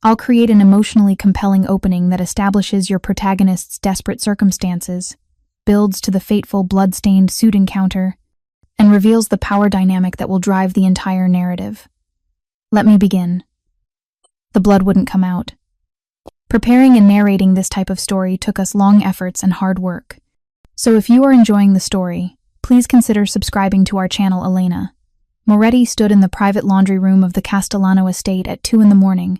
I'll create an emotionally compelling opening that establishes your protagonist's desperate circumstances, builds to the fateful blood-stained suit encounter, and reveals the power dynamic that will drive the entire narrative. Let me begin. The blood wouldn't come out. Preparing and narrating this type of story took us long efforts and hard work. So if you are enjoying the story, please consider subscribing to our channel. Elena Moretti stood in the private laundry room of the Castellano estate at 2 a.m,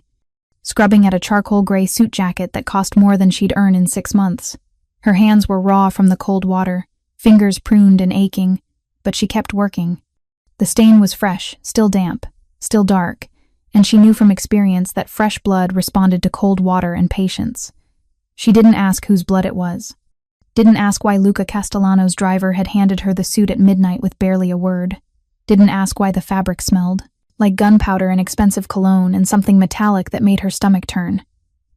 scrubbing at a charcoal gray suit jacket that cost more than she'd earn in 6 months. Her hands were raw from the cold water, fingers pruned and aching, but she kept working. The stain was fresh, still damp, still dark, and she knew from experience that fresh blood responded to cold water and patience. She didn't ask whose blood it was. Didn't ask why Luca Castellano's driver had handed her the suit at midnight with barely a word. Didn't ask why the fabric smelled like gunpowder and expensive cologne and something metallic that made her stomach turn.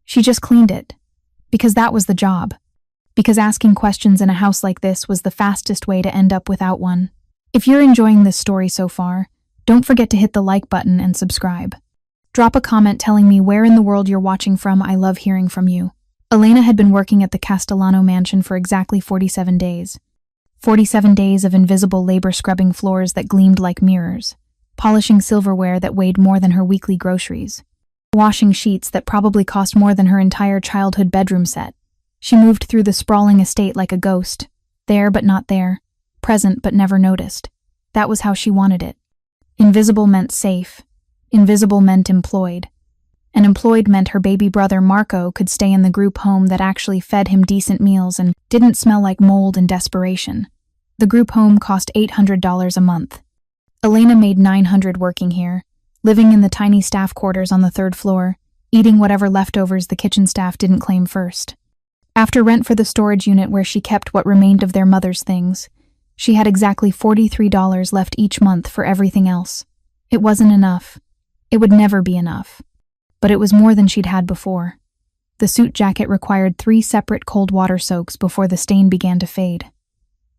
She just cleaned it. Because that was the job. Because asking questions in a house like this was the fastest way to end up without one. If you're enjoying this story so far, don't forget to hit the like button and subscribe. Drop a comment telling me where in the world you're watching from. I love hearing from you. Elena had been working at the Castellano mansion for exactly 47 days. 47 days of invisible labor scrubbing floors that gleamed like mirrors, polishing silverware that weighed more than her weekly groceries, washing sheets that probably cost more than her entire childhood bedroom set. She moved through the sprawling estate like a ghost, there but not there, present but never noticed. That was how she wanted it. Invisible meant safe. Invisible meant employed. And employed meant her baby brother Marco could stay in the group home that actually fed him decent meals and didn't smell like mold and desperation. The group home cost $800 a month. Elena made $900 working here, living in the tiny staff quarters on the 3rd floor, eating whatever leftovers the kitchen staff didn't claim first. After rent for the storage unit where she kept what remained of their mother's things, she had exactly $43 left each month for everything else. It wasn't enough. It would never be enough. But it was more than she'd had before. The suit jacket required 3 separate cold water soaks before the stain began to fade.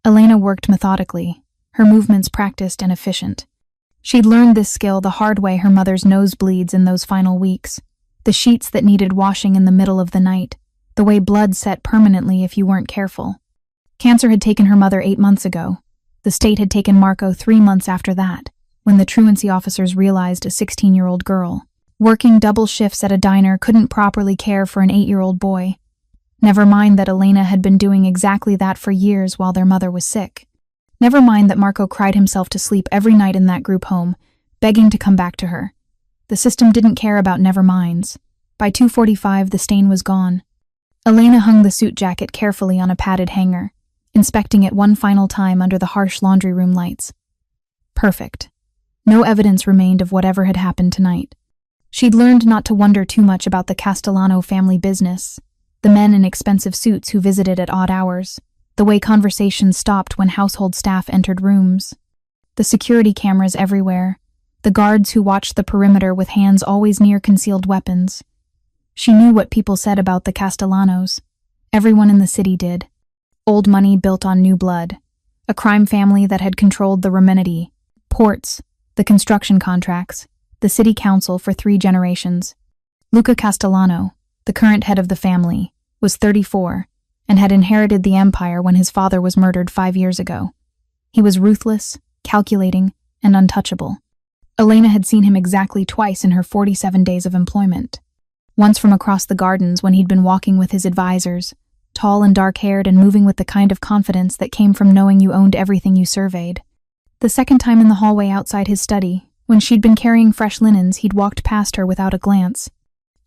Elena worked methodically, her movements practiced and efficient. She'd learned this skill the hard way her mother's nosebleeds in those final weeks, the sheets that needed washing in the middle of the night, the way blood set permanently if you weren't careful. Cancer had taken her mother 8 months ago. The state had taken Marco 3 months after that, when the truancy officers realized a 16-year-old girl, working double shifts at a diner, couldn't properly care for an 8-year-old boy. Never mind that Elena had been doing exactly that for years while their mother was sick. Never mind that Marco cried himself to sleep every night in that group home, begging to come back to her. The system didn't care about never minds. By 2:45, the stain was gone. Elena hung the suit jacket carefully on a padded hanger, inspecting it one final time under the harsh laundry room lights. Perfect. No evidence remained of whatever had happened tonight. She'd learned not to wonder too much about the Castellano family business, the men in expensive suits who visited at odd hours, the way conversations stopped when household staff entered rooms, the security cameras everywhere, the guards who watched the perimeter with hands always near concealed weapons. She knew what people said about the Castellanos. Everyone in the city did. Old money built on new blood. A crime family that had controlled the Remenity, ports, the construction contracts, the city council for 3 generations. Luca Castellano, the current head of the family, was 34 and had inherited the empire when his father was murdered 5 years ago. He was ruthless, calculating, and untouchable. Elena had seen him exactly twice in her 47 days of employment. Once from across the gardens when he'd been walking with his advisors, tall and dark-haired and moving with the kind of confidence that came from knowing you owned everything you surveyed. The second time in the hallway outside his study, when she'd been carrying fresh linens, he'd walked past her without a glance,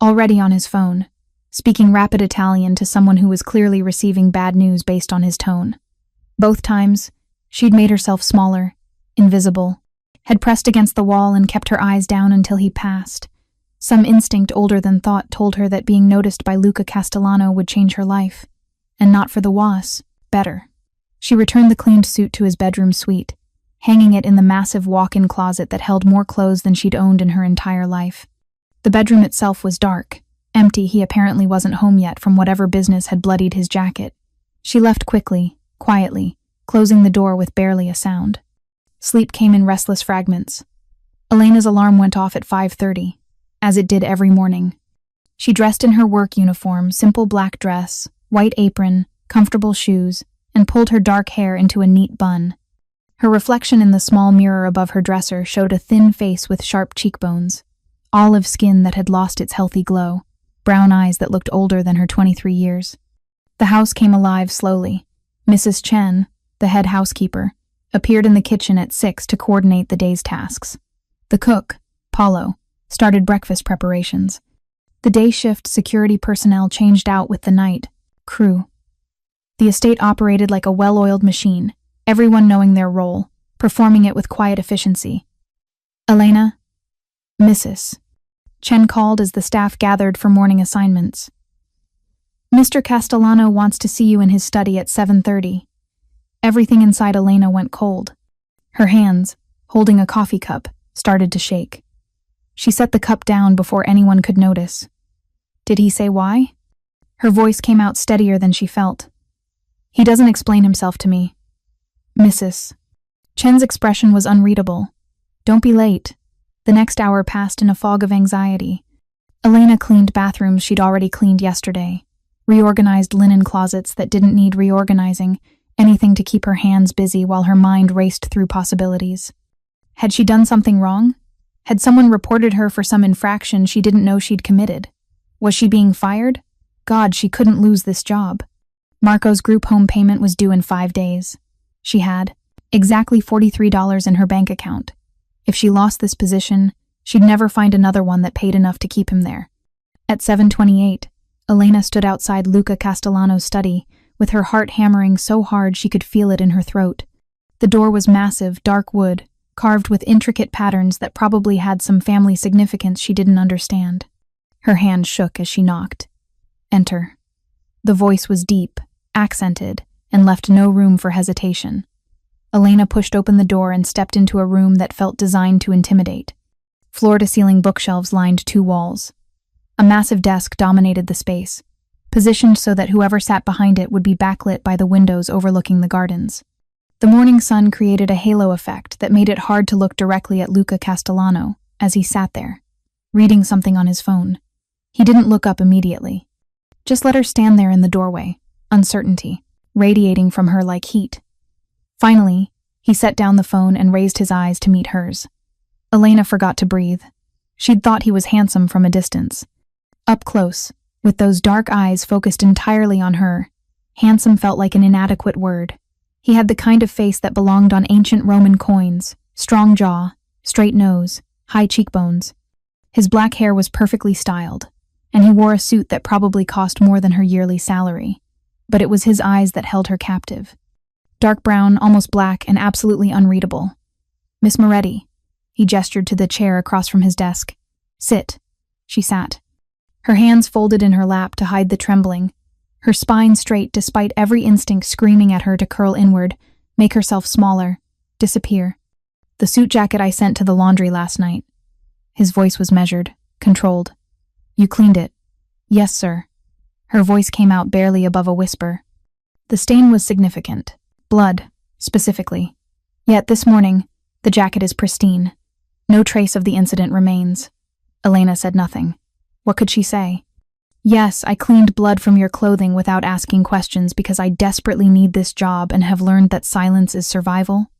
already on his phone, speaking rapid Italian to someone who was clearly receiving bad news based on his tone. Both times, she'd made herself smaller, invisible, had pressed against the wall and kept her eyes down until he passed. Some instinct older than thought told her that being noticed by Luca Castellano would change her life, and not for the worse, better. She returned the cleaned suit to his bedroom suite, hanging it in the massive walk-in closet that held more clothes than she'd owned in her entire life. The bedroom itself was dark, empty. He apparently wasn't home yet from whatever business had bloodied his jacket. She left quickly, quietly, closing the door with barely a sound. Sleep came in restless fragments. Elena's alarm went off at 5:30, as it did every morning. She dressed in her work uniform, simple black dress, white apron, comfortable shoes, and pulled her dark hair into a neat bun. Her reflection in the small mirror above her dresser showed a thin face with sharp cheekbones, olive skin that had lost its healthy glow, brown eyes that looked older than her 23 years. The house came alive slowly. Mrs. Chen, the head housekeeper, appeared in the kitchen at 6 to coordinate the day's tasks. The cook, Paulo, started breakfast preparations. The day shift security personnel changed out with the night crew. The estate operated like a well-oiled machine, everyone knowing their role, performing it with quiet efficiency. Elena? Mrs. Chen called as the staff gathered for morning assignments. Mr. Castellano wants to see you in his study at 7:30. Everything inside Elena went cold. Her hands, holding a coffee cup, started to shake. She set the cup down before anyone could notice. Did he say why? Her voice came out steadier than she felt. He doesn't explain himself to me. Mrs. Chen's expression was unreadable. Don't be late. The next hour passed in a fog of anxiety. Elena cleaned bathrooms she'd already cleaned yesterday, reorganized linen closets that didn't need reorganizing, anything to keep her hands busy while her mind raced through possibilities. Had she done something wrong? Had someone reported her for some infraction she didn't know she'd committed? Was she being fired? God, she couldn't lose this job. Marco's group home payment was due in 5 days. She had exactly $43 in her bank account. If she lost this position, she'd never find another one that paid enough to keep him there. At 7:28, Elena stood outside Luca Castellano's study, with her heart hammering so hard she could feel it in her throat. The door was massive, dark wood, carved with intricate patterns that probably had some family significance she didn't understand. Her hand shook as she knocked. Enter. The voice was deep, accented, and left no room for hesitation. Elena pushed open the door and stepped into a room that felt designed to intimidate. Floor-to-ceiling bookshelves lined 2 walls. A massive desk dominated the space, positioned so that whoever sat behind it would be backlit by the windows overlooking the gardens. The morning sun created a halo effect that made it hard to look directly at Luca Castellano as he sat there, reading something on his phone. He didn't look up immediately. Just let her stand there in the doorway, uncertainty, radiating from her like heat. Finally, he set down the phone and raised his eyes to meet hers. Elena forgot to breathe. She'd thought he was handsome from a distance. Up close, with those dark eyes focused entirely on her, handsome felt like an inadequate word. He had the kind of face that belonged on ancient Roman coins, strong jaw, straight nose, high cheekbones. His black hair was perfectly styled, and he wore a suit that probably cost more than her yearly salary. But it was his eyes that held her captive. Dark brown, almost black, and absolutely unreadable. Miss Moretti. He gestured to the chair across from his desk. Sit. She sat. Her hands folded in her lap to hide the trembling, her spine straight despite every instinct screaming at her to curl inward, make herself smaller, disappear. The suit jacket I sent to the laundry last night. His voice was measured, controlled. You cleaned it. Yes, sir. Her voice came out barely above a whisper. The stain was significant. Blood, specifically. Yet this morning, the jacket is pristine. No trace of the incident remains. Elena said nothing. What could she say? Yes, I cleaned blood from your clothing without asking questions because I desperately need this job and have learned that silence is survival.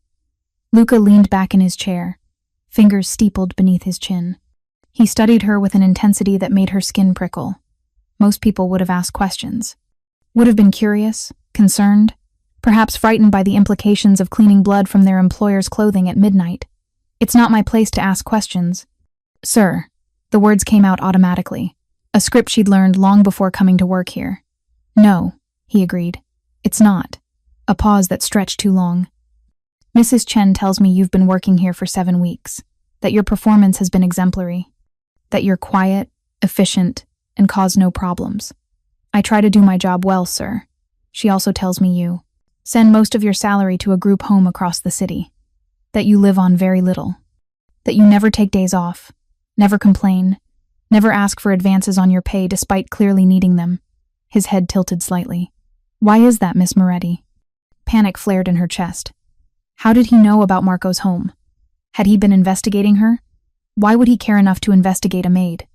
Luca leaned back in his chair, fingers steepled beneath his chin. He studied her with an intensity that made her skin prickle. Most people would have asked questions. Would have been curious, concerned, perhaps frightened by the implications of cleaning blood from their employer's clothing at midnight. It's not my place to ask questions. Sir, the words came out automatically, a script she'd learned long before coming to work here. No, he agreed. It's not. A pause that stretched too long. Mrs. Chen tells me you've been working here for 7 weeks, that your performance has been exemplary, that you're quiet, efficient, and cause no problems. I try to do my job well, sir. She also tells me you send most of your salary to a group home across the city, that you live on very little, that you never take days off, never complain, never ask for advances on your pay despite clearly needing them. His head tilted slightly. Why is that, Miss Moretti? Panic flared in her chest. How did he know about Marco's home? Had he been investigating her? Why would he care enough to investigate a maid?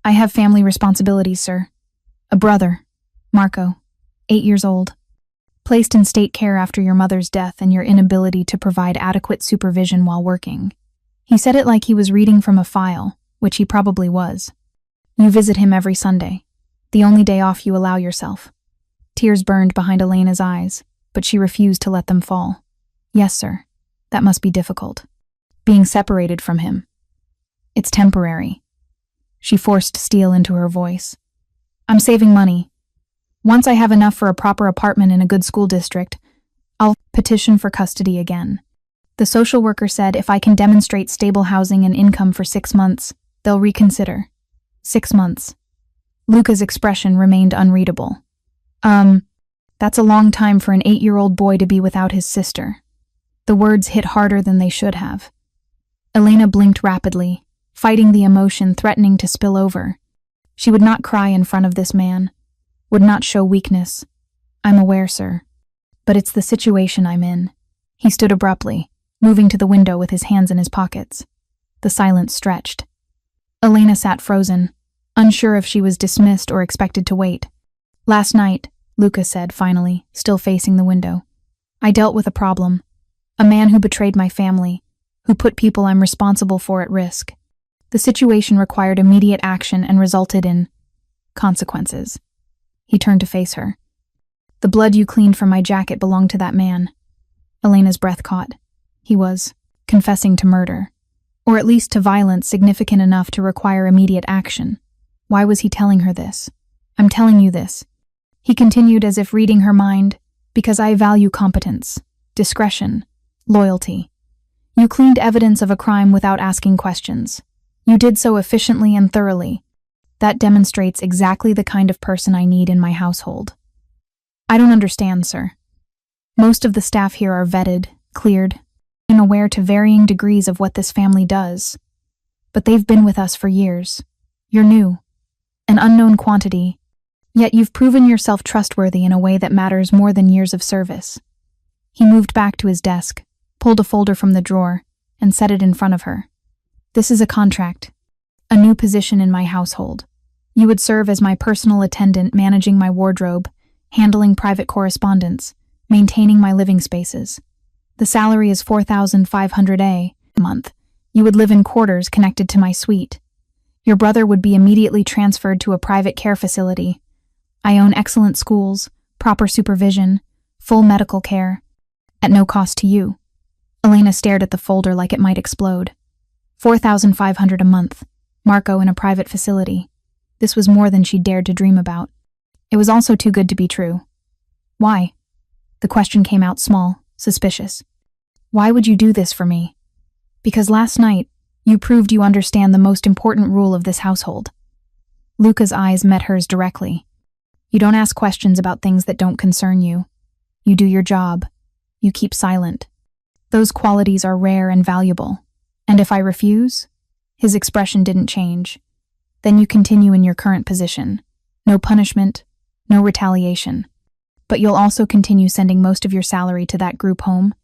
I have family responsibilities, sir. A brother, Marco, 8 years old. Placed in state care after your mother's death and your inability to provide adequate supervision while working. He said it like he was reading from a file, which he probably was. You visit him every Sunday, the only day off you allow yourself. Tears burned behind Elena's eyes, but she refused to let them fall. Yes, sir. That must be difficult. Being separated from him. It's temporary. She forced steel into her voice. I'm saving money. Once I have enough for a proper apartment in a good school district, I'll petition for custody again. The social worker said if I can demonstrate stable housing and income for 6 months, they'll reconsider. 6 months. Luca's expression remained unreadable. That's a long time for an 8-year-old boy to be without his sister. The words hit harder than they should have. Elena blinked rapidly, fighting the emotion threatening to spill over. She would not cry in front of this man, would not show weakness. I'm aware, sir. But it's the situation I'm in. He stood abruptly, moving to the window with his hands in his pockets. The silence stretched. Elena sat frozen, unsure if she was dismissed or expected to wait. Last night, Luca said finally, still facing the window, I dealt with a problem. A man who betrayed my family, who put people I'm responsible for at risk. The situation required immediate action and resulted in consequences. He turned to face her. The blood you cleaned from my jacket belonged to that man. Elena's breath caught. He was confessing to murder, or at least to violence significant enough to require immediate action. Why was he telling her this? I'm telling you this. He continued as if reading her mind, because I value competence, discretion, loyalty. You cleaned evidence of a crime without asking questions. You did so efficiently and thoroughly. That demonstrates exactly the kind of person I need in my household. I don't understand, sir. Most of the staff here are vetted, cleared, and aware to varying degrees of what this family does. But they've been with us for years. You're new, an unknown quantity, yet you've proven yourself trustworthy in a way that matters more than years of service. He moved back to his desk, pulled a folder from the drawer, and set it in front of her. This is a contract, a new position in my household. You would serve as my personal attendant, managing my wardrobe, handling private correspondence, maintaining my living spaces. The salary is $4,500 a month. You would live in quarters connected to my suite. Your brother would be immediately transferred to a private care facility. I own excellent schools, proper supervision, full medical care, at no cost to you. Elena stared at the folder like it might explode. $4,500 a month, Marco in a private facility. This was more than she dared to dream about. It was also too good to be true. Why? The question came out small, suspicious. Why would you do this for me? Because last night, you proved you understand the most important rule of this household. Luca's eyes met hers directly. You don't ask questions about things that don't concern you. You do your job. You keep silent. Those qualities are rare and valuable. And if I refuse? His expression didn't change. Then you continue in your current position. No punishment, no retaliation. But you'll also continue sending most of your salary to that group home,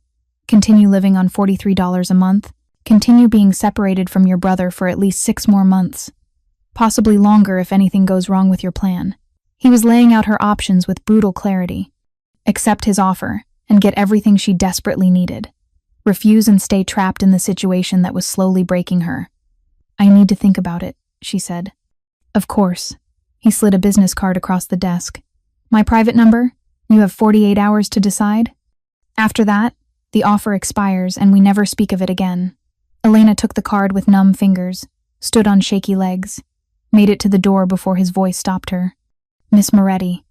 continue living on $43 a month, continue being separated from your brother for at least 6 more months, possibly longer if anything goes wrong with your plan. He was laying out her options with brutal clarity. Accept his offer and get everything she desperately needed. Refuse and stay trapped in the situation that was slowly breaking her. I need to think about it, she said. Of course. He slid a business card across the desk. My private number? You have 48 hours to decide? After that, the offer expires and we never speak of it again. Elena took the card with numb fingers, stood on shaky legs, made it to the door before his voice stopped her. Miss Moretti.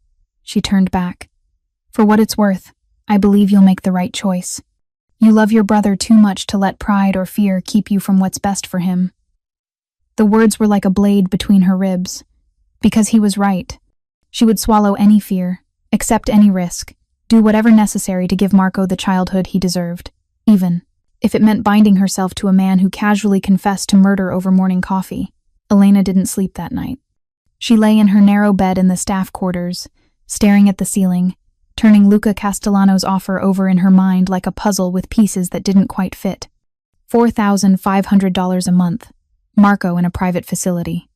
She turned back. For what it's worth, I believe you'll make the right choice. You love your brother too much to let pride or fear keep you from what's best for him. The words were like a blade between her ribs. Because he was right. She would swallow any fear, accept any risk, do whatever necessary to give Marco the childhood he deserved, even if it meant binding herself to a man who casually confessed to murder over morning coffee. Elena didn't sleep that night. She lay in her narrow bed in the staff quarters, staring at the ceiling, turning Luca Castellano's offer over in her mind like a puzzle with pieces that didn't quite fit. $4,500 a month. Marco in a private facility.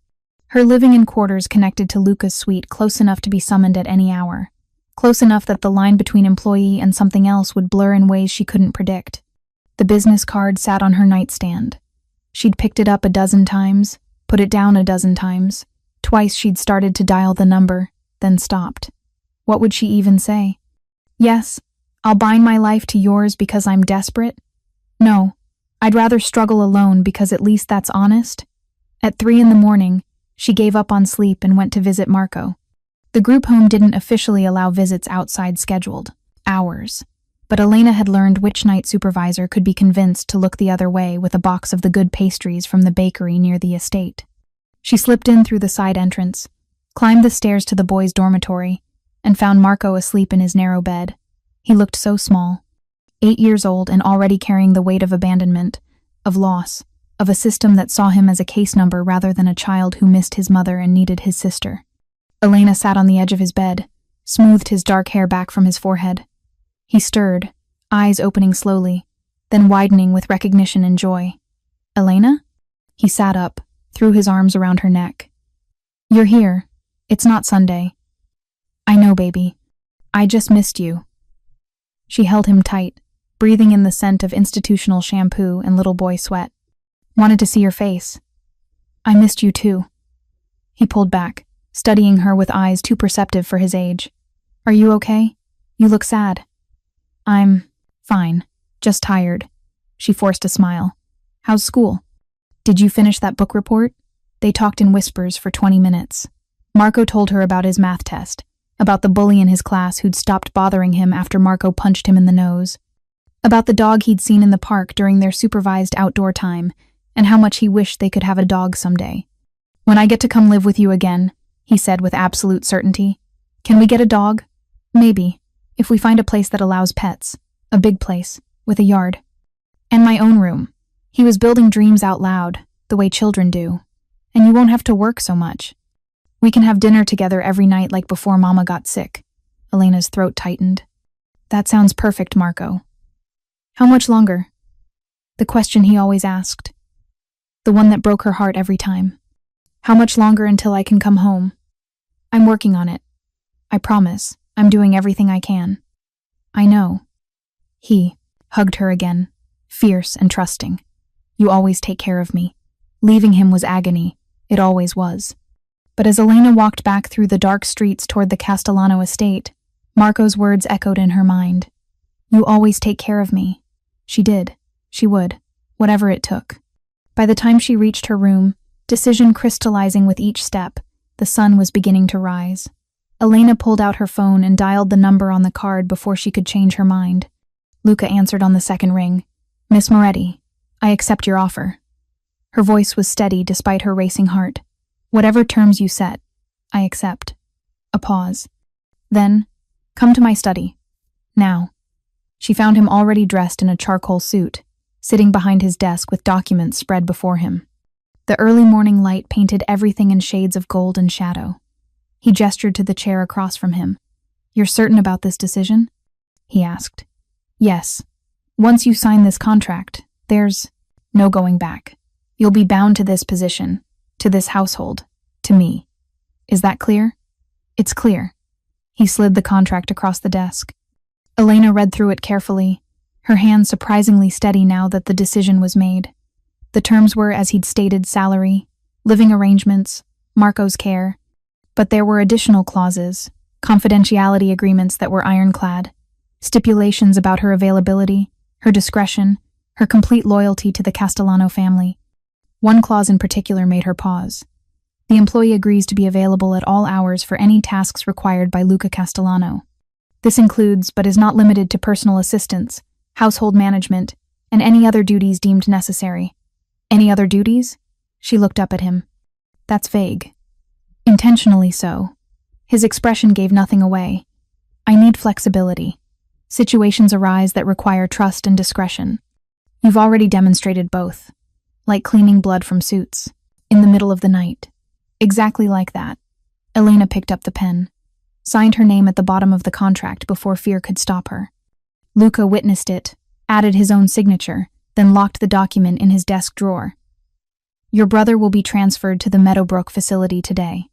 Her living-in quarters connected to Luca's suite, close enough to be summoned at any hour. Close enough that the line between employee and something else would blur in ways she couldn't predict. The business card sat on her nightstand. She'd picked it up a dozen times, put it down a dozen times. Twice she'd started to dial the number, then stopped. What would she even say? Yes, I'll bind my life to yours because I'm desperate? No, I'd rather struggle alone because at least that's honest. At 3 a.m, she gave up on sleep and went to visit Marco. The group home didn't officially allow visits outside scheduled hours, but Elena had learned which night supervisor could be convinced to look the other way with a box of the good pastries from the bakery near the estate. She slipped in through the side entrance, climbed the stairs to the boys' dormitory, and found Marco asleep in his narrow bed. He looked so small, 8 years old and already carrying the weight of abandonment, of loss, of a system that saw him as a case number rather than a child who missed his mother and needed his sister. Elena sat on the edge of his bed, smoothed his dark hair back from his forehead. He stirred, eyes opening slowly, then widening with recognition and joy. Elena? He sat up, threw his arms around her neck. You're here. It's not Sunday. I know, baby. I just missed you. She held him tight, breathing in the scent of institutional shampoo and little boy sweat. Wanted to see your face. I missed you too. He pulled back, studying her with eyes too perceptive for his age. Are you okay? You look sad. I'm fine, just tired. She forced a smile. How's school? Did you finish that book report? They talked in whispers for 20 minutes. Marco told her about his math test, about the bully in his class who'd stopped bothering him after Marco punched him in the nose, about the dog he'd seen in the park during their supervised outdoor time, and how much he wished they could have a dog someday. When I get to come live with you again, he said with absolute certainty. Can we get a dog? Maybe, if we find a place that allows pets, a big place, with a yard. And my own room. He was building dreams out loud, the way children do. And you won't have to work so much. We can have dinner together every night like before Mama got sick. Elena's throat tightened. That sounds perfect, Marco. How much longer? The question he always asked. The one that broke her heart every time. How much longer until I can come home? I'm working on it. I promise. I'm doing everything I can. I know. He hugged her again, fierce and trusting. You always take care of me. Leaving him was agony. It always was. But as Elena walked back through the dark streets toward the Castellano estate, Marco's words echoed in her mind. You always take care of me. She did. She would. Whatever it took. By the time she reached her room, decision crystallizing with each step, the sun was beginning to rise. Elena pulled out her phone and dialed the number on the card before she could change her mind. Luca answered on the second ring. Miss Moretti, I accept your offer. Her voice was steady despite her racing heart. Whatever terms you set, I accept. A pause. Then, come to my study. Now. She found him already dressed in a charcoal suit, sitting behind his desk with documents spread before him. The early morning light painted everything in shades of gold and shadow. He gestured to the chair across from him. You're certain about this decision? He asked. Yes. Once you sign this contract, there's no going back. You'll be bound to this position, to this household, to me. Is that clear? It's clear. He slid the contract across the desk. Elena read through it carefully, her hand surprisingly steady now that the decision was made. The terms were, as he'd stated, salary, living arrangements, Marco's care. But there were additional clauses, confidentiality agreements that were ironclad, stipulations about her availability, her discretion, her complete loyalty to the Castellano family. One clause in particular made her pause. The employee agrees to be available at all hours for any tasks required by Luca Castellano. This includes, but is not limited to, personal assistance, household management, and any other duties deemed necessary. Any other duties? She looked up at him. That's vague. Intentionally so. His expression gave nothing away. I need flexibility. Situations arise that require trust and discretion. You've already demonstrated both. Like cleaning blood from suits. In the middle of the night. Exactly like that. Elena picked up the pen. Signed her name at the bottom of the contract before fear could stop her. Luca witnessed it, added his own signature, then locked the document in his desk drawer. Your brother will be transferred to the Meadowbrook facility today.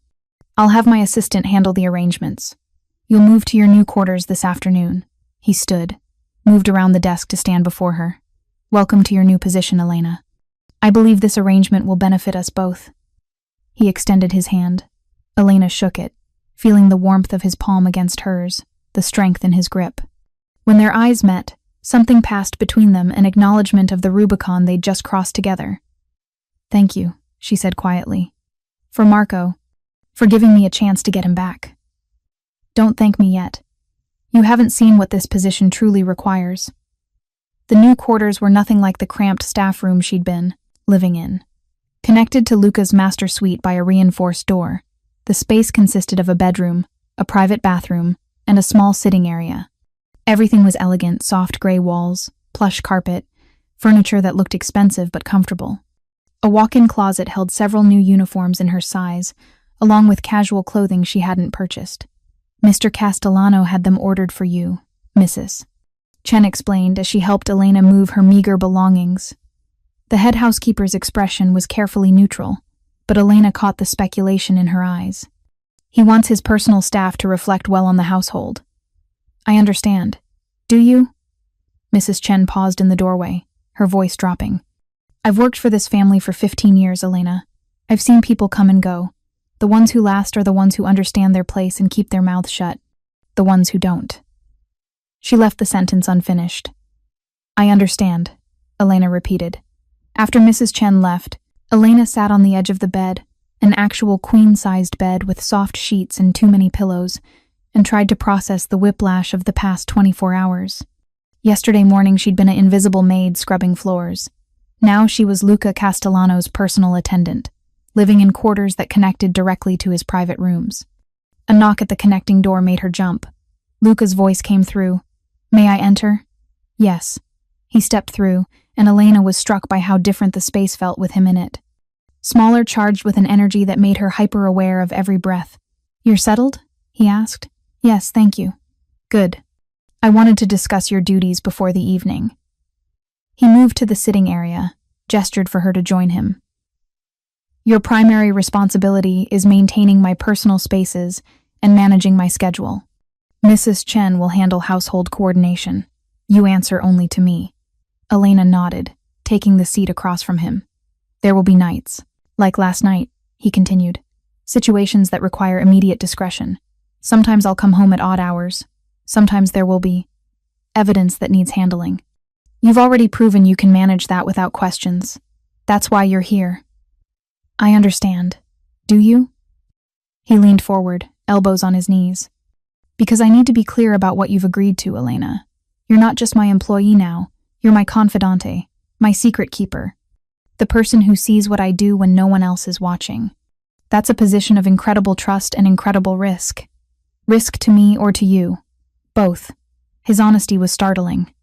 I'll have my assistant handle the arrangements. You'll move to your new quarters this afternoon." He stood, moved around the desk to stand before her. "Welcome to your new position, Elena. I believe this arrangement will benefit us both." He extended his hand. Elena shook it, feeling the warmth of his palm against hers, the strength in his grip. When their eyes met, something passed between them, an acknowledgement of the Rubicon they'd just crossed together. "Thank you," she said quietly. "For Marco, for giving me a chance to get him back." "Don't thank me yet. You haven't seen what this position truly requires." The new quarters were nothing like the cramped staff room she'd been living in. Connected to Luca's master suite by a reinforced door, the space consisted of a bedroom, a private bathroom, and a small sitting area. Everything was elegant, soft gray walls, plush carpet, furniture that looked expensive but comfortable. A walk-in closet held several new uniforms in her size, along with casual clothing she hadn't purchased. "Mr. Castellano had them ordered for you, Mrs." Chen explained as she helped Elena move her meager belongings. The head housekeeper's expression was carefully neutral, but Elena caught the speculation in her eyes. "He wants his personal staff to reflect well on the household." "I understand. Do you?" Mrs. Chen paused in the doorway, her voice dropping. "I've worked for this family for 15 years, Elena. I've seen people come and go. The ones who last are the ones who understand their place and keep their mouths shut. The ones who don't." She left the sentence unfinished. "I understand," Elena repeated. After Mrs. Chen left, Elena sat on the edge of the bed, an actual queen-sized bed with soft sheets and too many pillows, and tried to process the whiplash of the past 24 hours. Yesterday morning she'd been an invisible maid scrubbing floors. Now she was Luca Castellano's personal attendant, living in quarters that connected directly to his private rooms. A knock at the connecting door made her jump. Luca's voice came through. "May I enter?" "Yes." He stepped through, and Elena was struck by how different the space felt with him in it. Smaller, charged with an energy that made her hyper-aware of every breath. "You're settled?" he asked. "Yes, thank you." "Good. I wanted to discuss your duties before the evening." He moved to the sitting area, gestured for her to join him. "Your primary responsibility is maintaining my personal spaces and managing my schedule. Mrs. Chen will handle household coordination. You answer only to me." Elena nodded, taking the seat across from him. "There will be nights, like last night," he continued. "Situations that require immediate discretion. Sometimes I'll come home at odd hours. Sometimes there will be evidence that needs handling. You've already proven you can manage that without questions. That's why you're here." "I understand. Do you?" He leaned forward, elbows on his knees. "Because I need to be clear about what you've agreed to, Elena. You're not just my employee now. You're my confidante, my secret keeper. The person who sees what I do when no one else is watching. That's a position of incredible trust and incredible risk. Risk to me or to you. Both." His honesty was startling.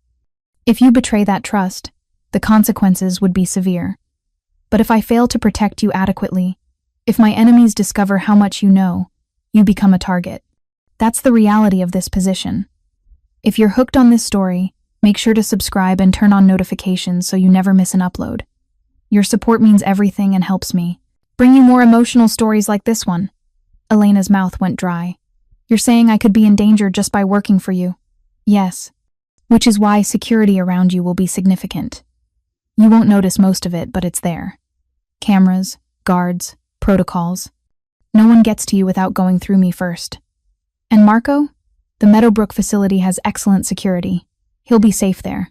"If you betray that trust, the consequences would be severe. But if I fail to protect you adequately, if my enemies discover how much you know, you become a target. That's the reality of this position. If you're hooked on this story, make sure to subscribe and turn on notifications so you never miss an upload. Your support means everything and helps me bring you more emotional stories like this one." Elena's mouth went dry. "You're saying I could be in danger just by working for you?" "Yes. Which is why security around you will be significant. You won't notice most of it, but it's there. Cameras, guards, protocols. No one gets to you without going through me first. And Marco? The Meadowbrook facility has excellent security. He'll be safe there.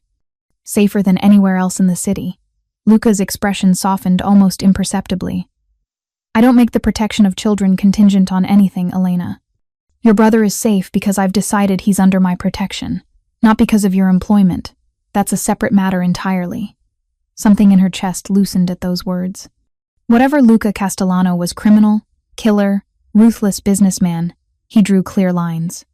Safer than anywhere else in the city." Luca's expression softened almost imperceptibly. "I don't make the protection of children contingent on anything, Elena. Your brother is safe because I've decided he's under my protection, not because of your employment. That's a separate matter entirely." Something in her chest loosened at those words. Whatever Luca Castellano was, criminal, killer, ruthless businessman, he drew clear lines.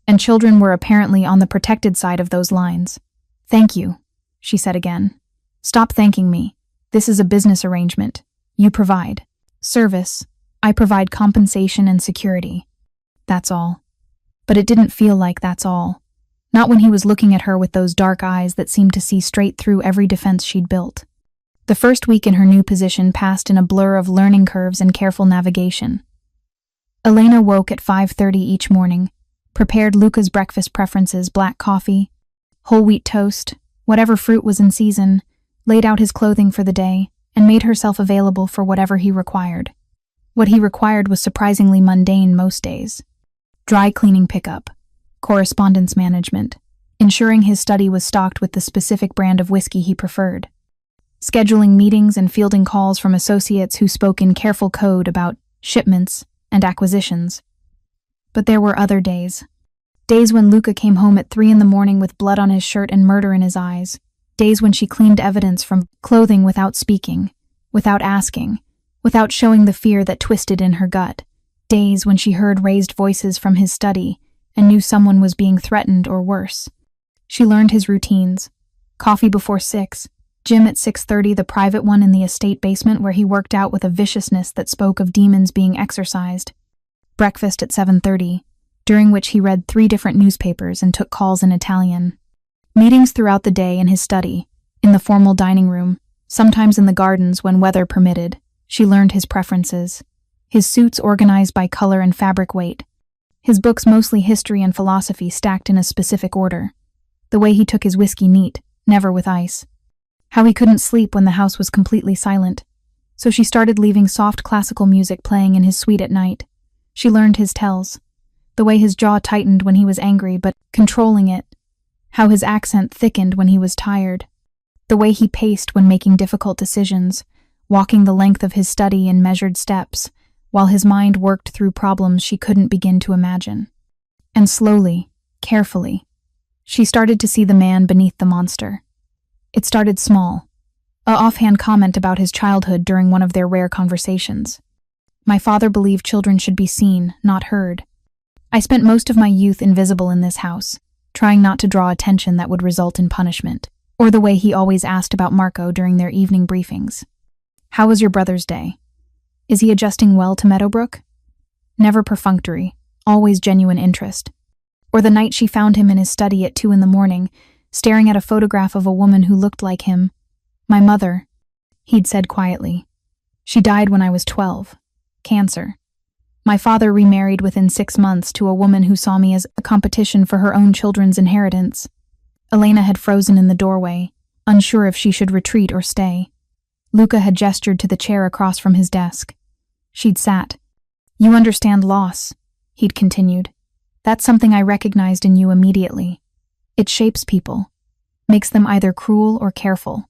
And children were apparently on the protected side of those lines. "Thank you," she said again. "Stop thanking me. This is a business arrangement. You provide service. I provide compensation and security. That's all." But it didn't feel like that's all. Not when he was looking at her with those dark eyes that seemed to see straight through every defense she'd built. The first week in her new position passed in a blur of learning curves and careful navigation. Elena woke at 5:30 each morning, prepared Luca's breakfast preferences, black coffee, whole wheat toast, whatever fruit was in season, laid out his clothing for the day, and made herself available for whatever he required. What he required was surprisingly mundane most days. Dry cleaning pickup, correspondence management, ensuring his study was stocked with the specific brand of whiskey he preferred, scheduling meetings and fielding calls from associates who spoke in careful code about shipments and acquisitions. But there were other days. Days when Luca came home at 3 a.m. with blood on his shirt and murder in his eyes. Days when she cleaned evidence from clothing without speaking, without asking, without showing the fear that twisted in her gut. Days when she heard raised voices from his study and knew someone was being threatened or worse. She learned his routines. Coffee before 6, gym at 6:30, the private one in the estate basement where he worked out with a viciousness that spoke of demons being exorcised. Breakfast at 7:30, during which he read 3 different newspapers and took calls in Italian. Meetings throughout the day in his study, in the formal dining room, sometimes in the gardens when weather permitted. She learned his preferences. His suits organized by color and fabric weight. His books, mostly history and philosophy, stacked in a specific order. The way he took his whiskey neat, never with ice. How he couldn't sleep when the house was completely silent. So she started leaving soft classical music playing in his suite at night. She learned his tells. The way his jaw tightened when he was angry, but controlling it. How his accent thickened when he was tired. The way he paced when making difficult decisions, walking the length of his study in measured steps, while his mind worked through problems she couldn't begin to imagine. And slowly, carefully, she started to see the man beneath the monster. It started small. An offhand comment about his childhood during one of their rare conversations. My father believed children should be seen, not heard. I spent most of my youth invisible in this house, trying not to draw attention that would result in punishment, or the way he always asked about Marco during their evening briefings. How was your brother's day? Is he adjusting well to Meadowbrook? Never perfunctory, always genuine interest. Or the night she found him in his study at 2 a.m, staring at a photograph of a woman who looked like him. My mother, he'd said quietly. She died when I was 12. Cancer. My father remarried within 6 months to a woman who saw me as a competition for her own children's inheritance. Elena had frozen in the doorway, unsure if she should retreat or stay. Luca had gestured to the chair across from his desk. She'd sat. You understand loss, he'd continued. That's something I recognized in you immediately. It shapes people, makes them either cruel or careful.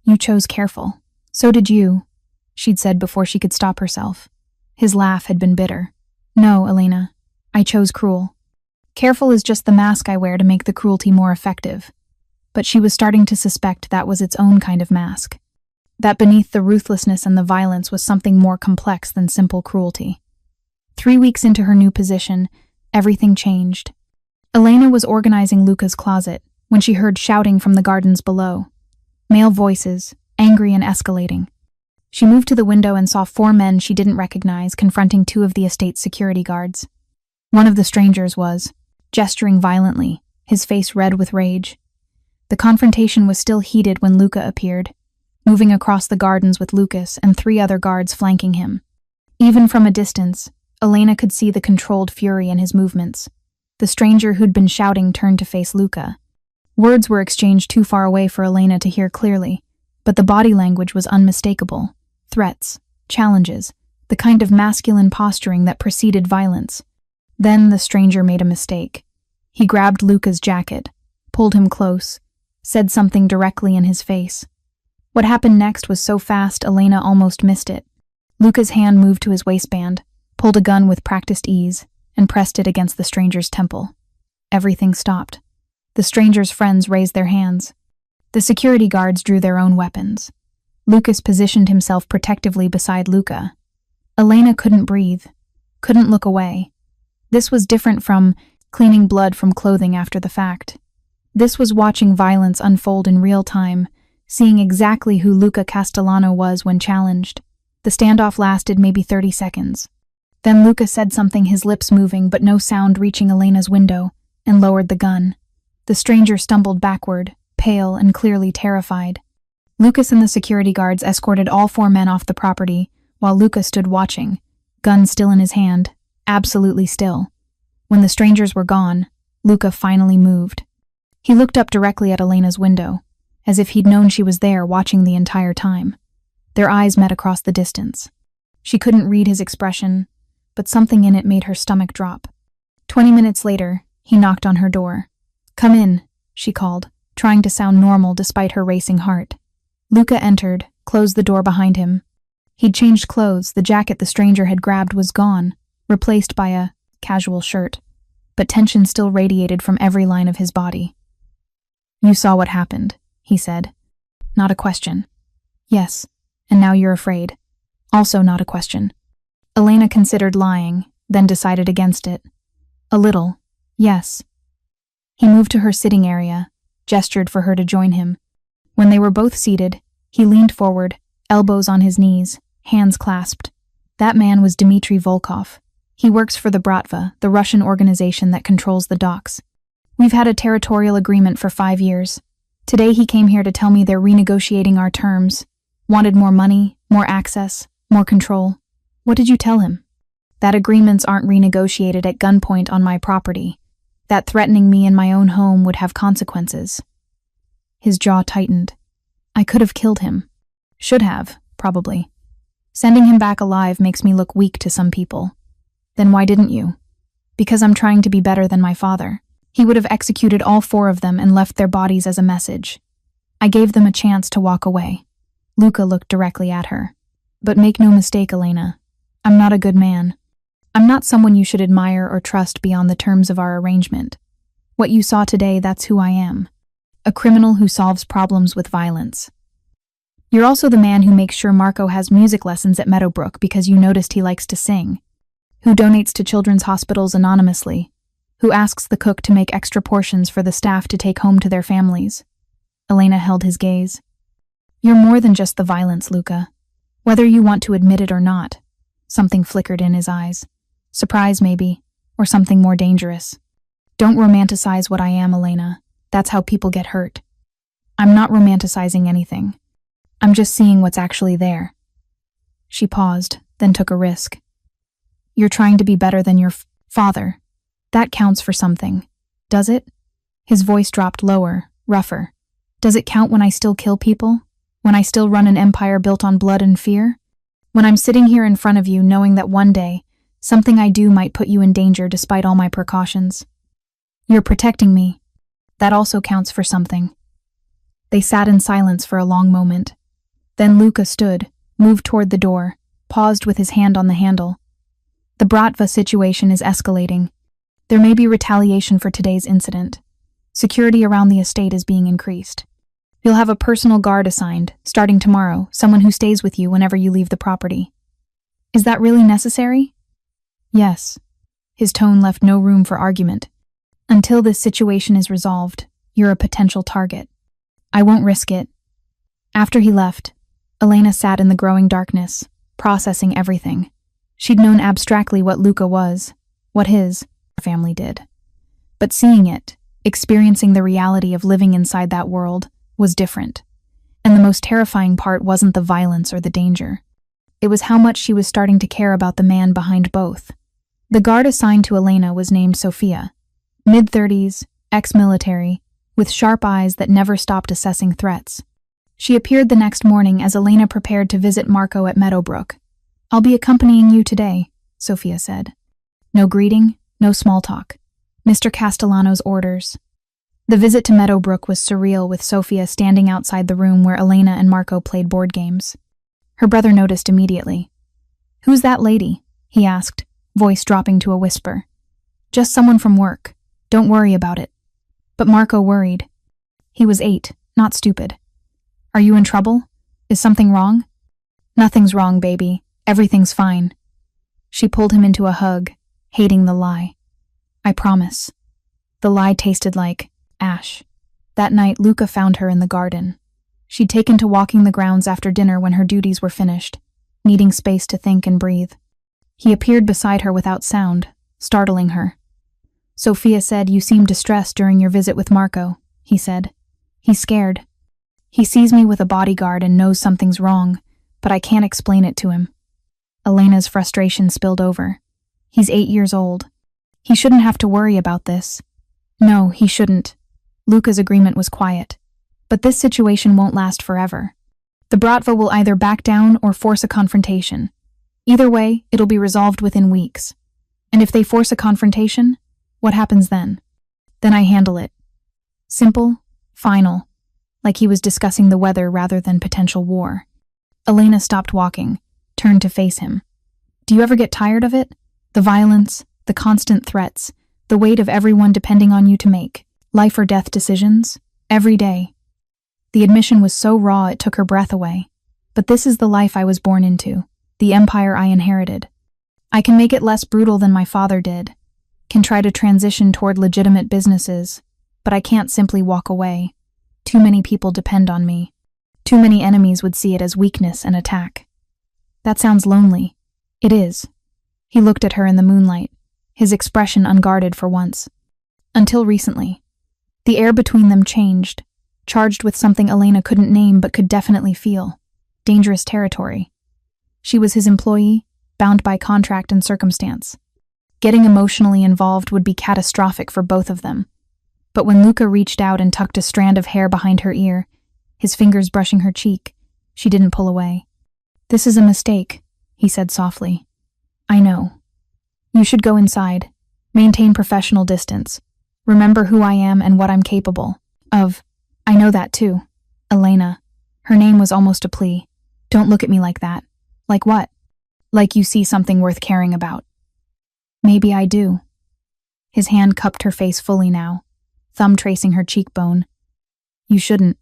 You chose careful. So did you, she'd said before she could stop herself. His laugh had been bitter. No, Elena, I chose cruel. Careful is just the mask I wear to make the cruelty more effective. But she was starting to suspect that was its own kind of mask. That beneath the ruthlessness and the violence was something more complex than simple cruelty. 3 weeks into her new position, everything changed. Elena was organizing Luca's closet when she heard shouting from the gardens below. Male voices, angry and escalating. She moved to the window and saw 4 men she didn't recognize confronting 2 of the estate's security guards. One of the strangers was gesturing violently, his face red with rage. The confrontation was still heated when Luca appeared, moving across the gardens with Lucas and 3 other guards flanking him. Even from a distance, Elena could see the controlled fury in his movements. The stranger who'd been shouting turned to face Luca. Words were exchanged too far away for Elena to hear clearly, but the body language was unmistakable. Threats, challenges, the kind of masculine posturing that preceded violence. Then the stranger made a mistake. He grabbed Luca's jacket, pulled him close, said something directly in his face. What happened next was so fast Elena almost missed it. Luca's hand moved to his waistband, pulled a gun with practiced ease, and pressed it against the stranger's temple. Everything stopped. The stranger's friends raised their hands. The security guards drew their own weapons. Lucas positioned himself protectively beside Luca. Elena couldn't breathe, couldn't look away. This was different from cleaning blood from clothing after the fact. This was watching violence unfold in real time, seeing exactly who Luca Castellano was when challenged. The standoff lasted maybe 30 seconds. Then Luca said something, his lips moving but no sound reaching Elena's window, and lowered the gun. The stranger stumbled backward, pale and clearly terrified. Lucas and the security guards escorted all 4 men off the property, while Luca stood watching, gun still in his hand, absolutely still. When the strangers were gone, Luca finally moved. He looked up directly at Elena's window, as if he'd known she was there watching the entire time. Their eyes met across the distance. She couldn't read his expression, but something in it made her stomach drop. 20 minutes later, he knocked on her door. "Come in," she called, trying to sound normal despite her racing heart. Luca entered, closed the door behind him. He'd changed clothes. The jacket the stranger had grabbed was gone, replaced by a casual shirt, but tension still radiated from every line of his body. "You saw what happened," he said. Not a question. "Yes, and now you're afraid." Also not a question. Elena considered lying, then decided against it. "A little, yes." He moved to her sitting area, gestured for her to join him. When they were both seated, he leaned forward, elbows on his knees, hands clasped. That man was Dmitry Volkov. He works for the Bratva, the Russian organization that controls the docks. We've had a territorial agreement for 5 years. Today he came here to tell me they're renegotiating our terms. Wanted more money, more access, more control. What did you tell him? That agreements aren't renegotiated at gunpoint on my property. That threatening me in my own home would have consequences. His jaw tightened. I could have killed him. Should have, probably. Sending him back alive makes me look weak to some people. Then why didn't you? Because I'm trying to be better than my father. He would have executed all 4 of them and left their bodies as a message. I gave them a chance to walk away. Luca looked directly at her. But make no mistake, Elena. I'm not a good man. I'm not someone you should admire or trust beyond the terms of our arrangement. What you saw today, that's who I am. A criminal who solves problems with violence. You're also the man who makes sure Marco has music lessons at Meadowbrook because you noticed he likes to sing. Who donates to children's hospitals anonymously. Who asks the cook to make extra portions for the staff to take home to their families. Elena held his gaze. You're more than just the violence, Luca. Whether you want to admit it or not. Something flickered in his eyes. Surprise, maybe, or something more dangerous. Don't romanticize what I am, Elena. That's how people get hurt. I'm not romanticizing anything. I'm just seeing what's actually there. She paused, then took a risk. You're trying to be better than your father. That counts for something. Does it? His voice dropped lower, rougher. Does it count when I still kill people? When I still run an empire built on blood and fear? When I'm sitting here in front of you knowing that one day, something I do might put you in danger despite all my precautions? You're protecting me. That also counts for something. They sat in silence for a long moment. Then Luca stood, moved toward the door, paused with his hand on the handle. The Bratva situation is escalating. There may be retaliation for today's incident. Security around the estate is being increased. You'll have a personal guard assigned, starting tomorrow, someone who stays with you whenever you leave the property. Is that really necessary? Yes. His tone left no room for argument. Until this situation is resolved, you're a potential target. I won't risk it. After he left, Elena sat in the growing darkness, processing everything. She'd known abstractly what Luca was, what his family did. But seeing it, experiencing the reality of living inside that world, was different. And the most terrifying part wasn't the violence or the danger. It was how much she was starting to care about the man behind both. The guard assigned to Elena was named Sofia, mid-30s, ex-military, with sharp eyes that never stopped assessing threats. She appeared the next morning as Elena prepared to visit Marco at Meadowbrook. I'll be accompanying you today, Sofia said. No greeting, no small talk. Mr. Castellano's orders. The visit to Meadowbrook was surreal, with Sofia standing outside the room where Elena and Marco played board games. Her brother noticed immediately. Who's that lady? He asked, voice dropping to a whisper. Just someone from work. Don't worry about it. But Marco worried. He was 8, not stupid. Are you in trouble? Is something wrong? Nothing's wrong, baby. Everything's fine. She pulled him into a hug, hating the lie. I promise. The lie tasted like ash. That night, Luca found her in the garden. She'd taken to walking the grounds after dinner when her duties were finished, needing space to think and breathe. He appeared beside her without sound, startling her. Sofia said, You seemed distressed during your visit with Marco, he said. He's scared. He sees me with a bodyguard and knows something's wrong, but I can't explain it to him. Elena's frustration spilled over. He's 8 years old. He shouldn't have to worry about this. No, he shouldn't. Luca's agreement was quiet. But this situation won't last forever. The Bratva will either back down or force a confrontation. Either way, it'll be resolved within weeks. And if they force a confrontation, what happens then? Then I handle it. Simple, final, like he was discussing the weather rather than potential war. Elena stopped walking, turned to face him. Do you ever get tired of it? The violence, the constant threats, the weight of everyone depending on you to make life or death decisions, every day. The admission was so raw it took her breath away. But this is the life I was born into, the empire I inherited. I can make it less brutal than my father did, can try to transition toward legitimate businesses, but I can't simply walk away. Too many people depend on me. Too many enemies would see it as weakness and attack. That sounds lonely. It is. He looked at her in the moonlight, his expression unguarded for once. Until recently. The air between them changed, charged with something Elena couldn't name but could definitely feel. Dangerous territory. She was his employee, bound by contract and circumstance. Getting emotionally involved would be catastrophic for both of them. But when Luca reached out and tucked a strand of hair behind her ear, his fingers brushing her cheek, she didn't pull away. This is a mistake, he said softly. I know. You should go inside. Maintain professional distance. Remember who I am and what I'm capable of. I know that too. Elena. Her name was almost a plea. Don't look at me like that. Like what? Like you see something worth caring about. Maybe I do. His hand cupped her face fully now, thumb tracing her cheekbone. You shouldn't.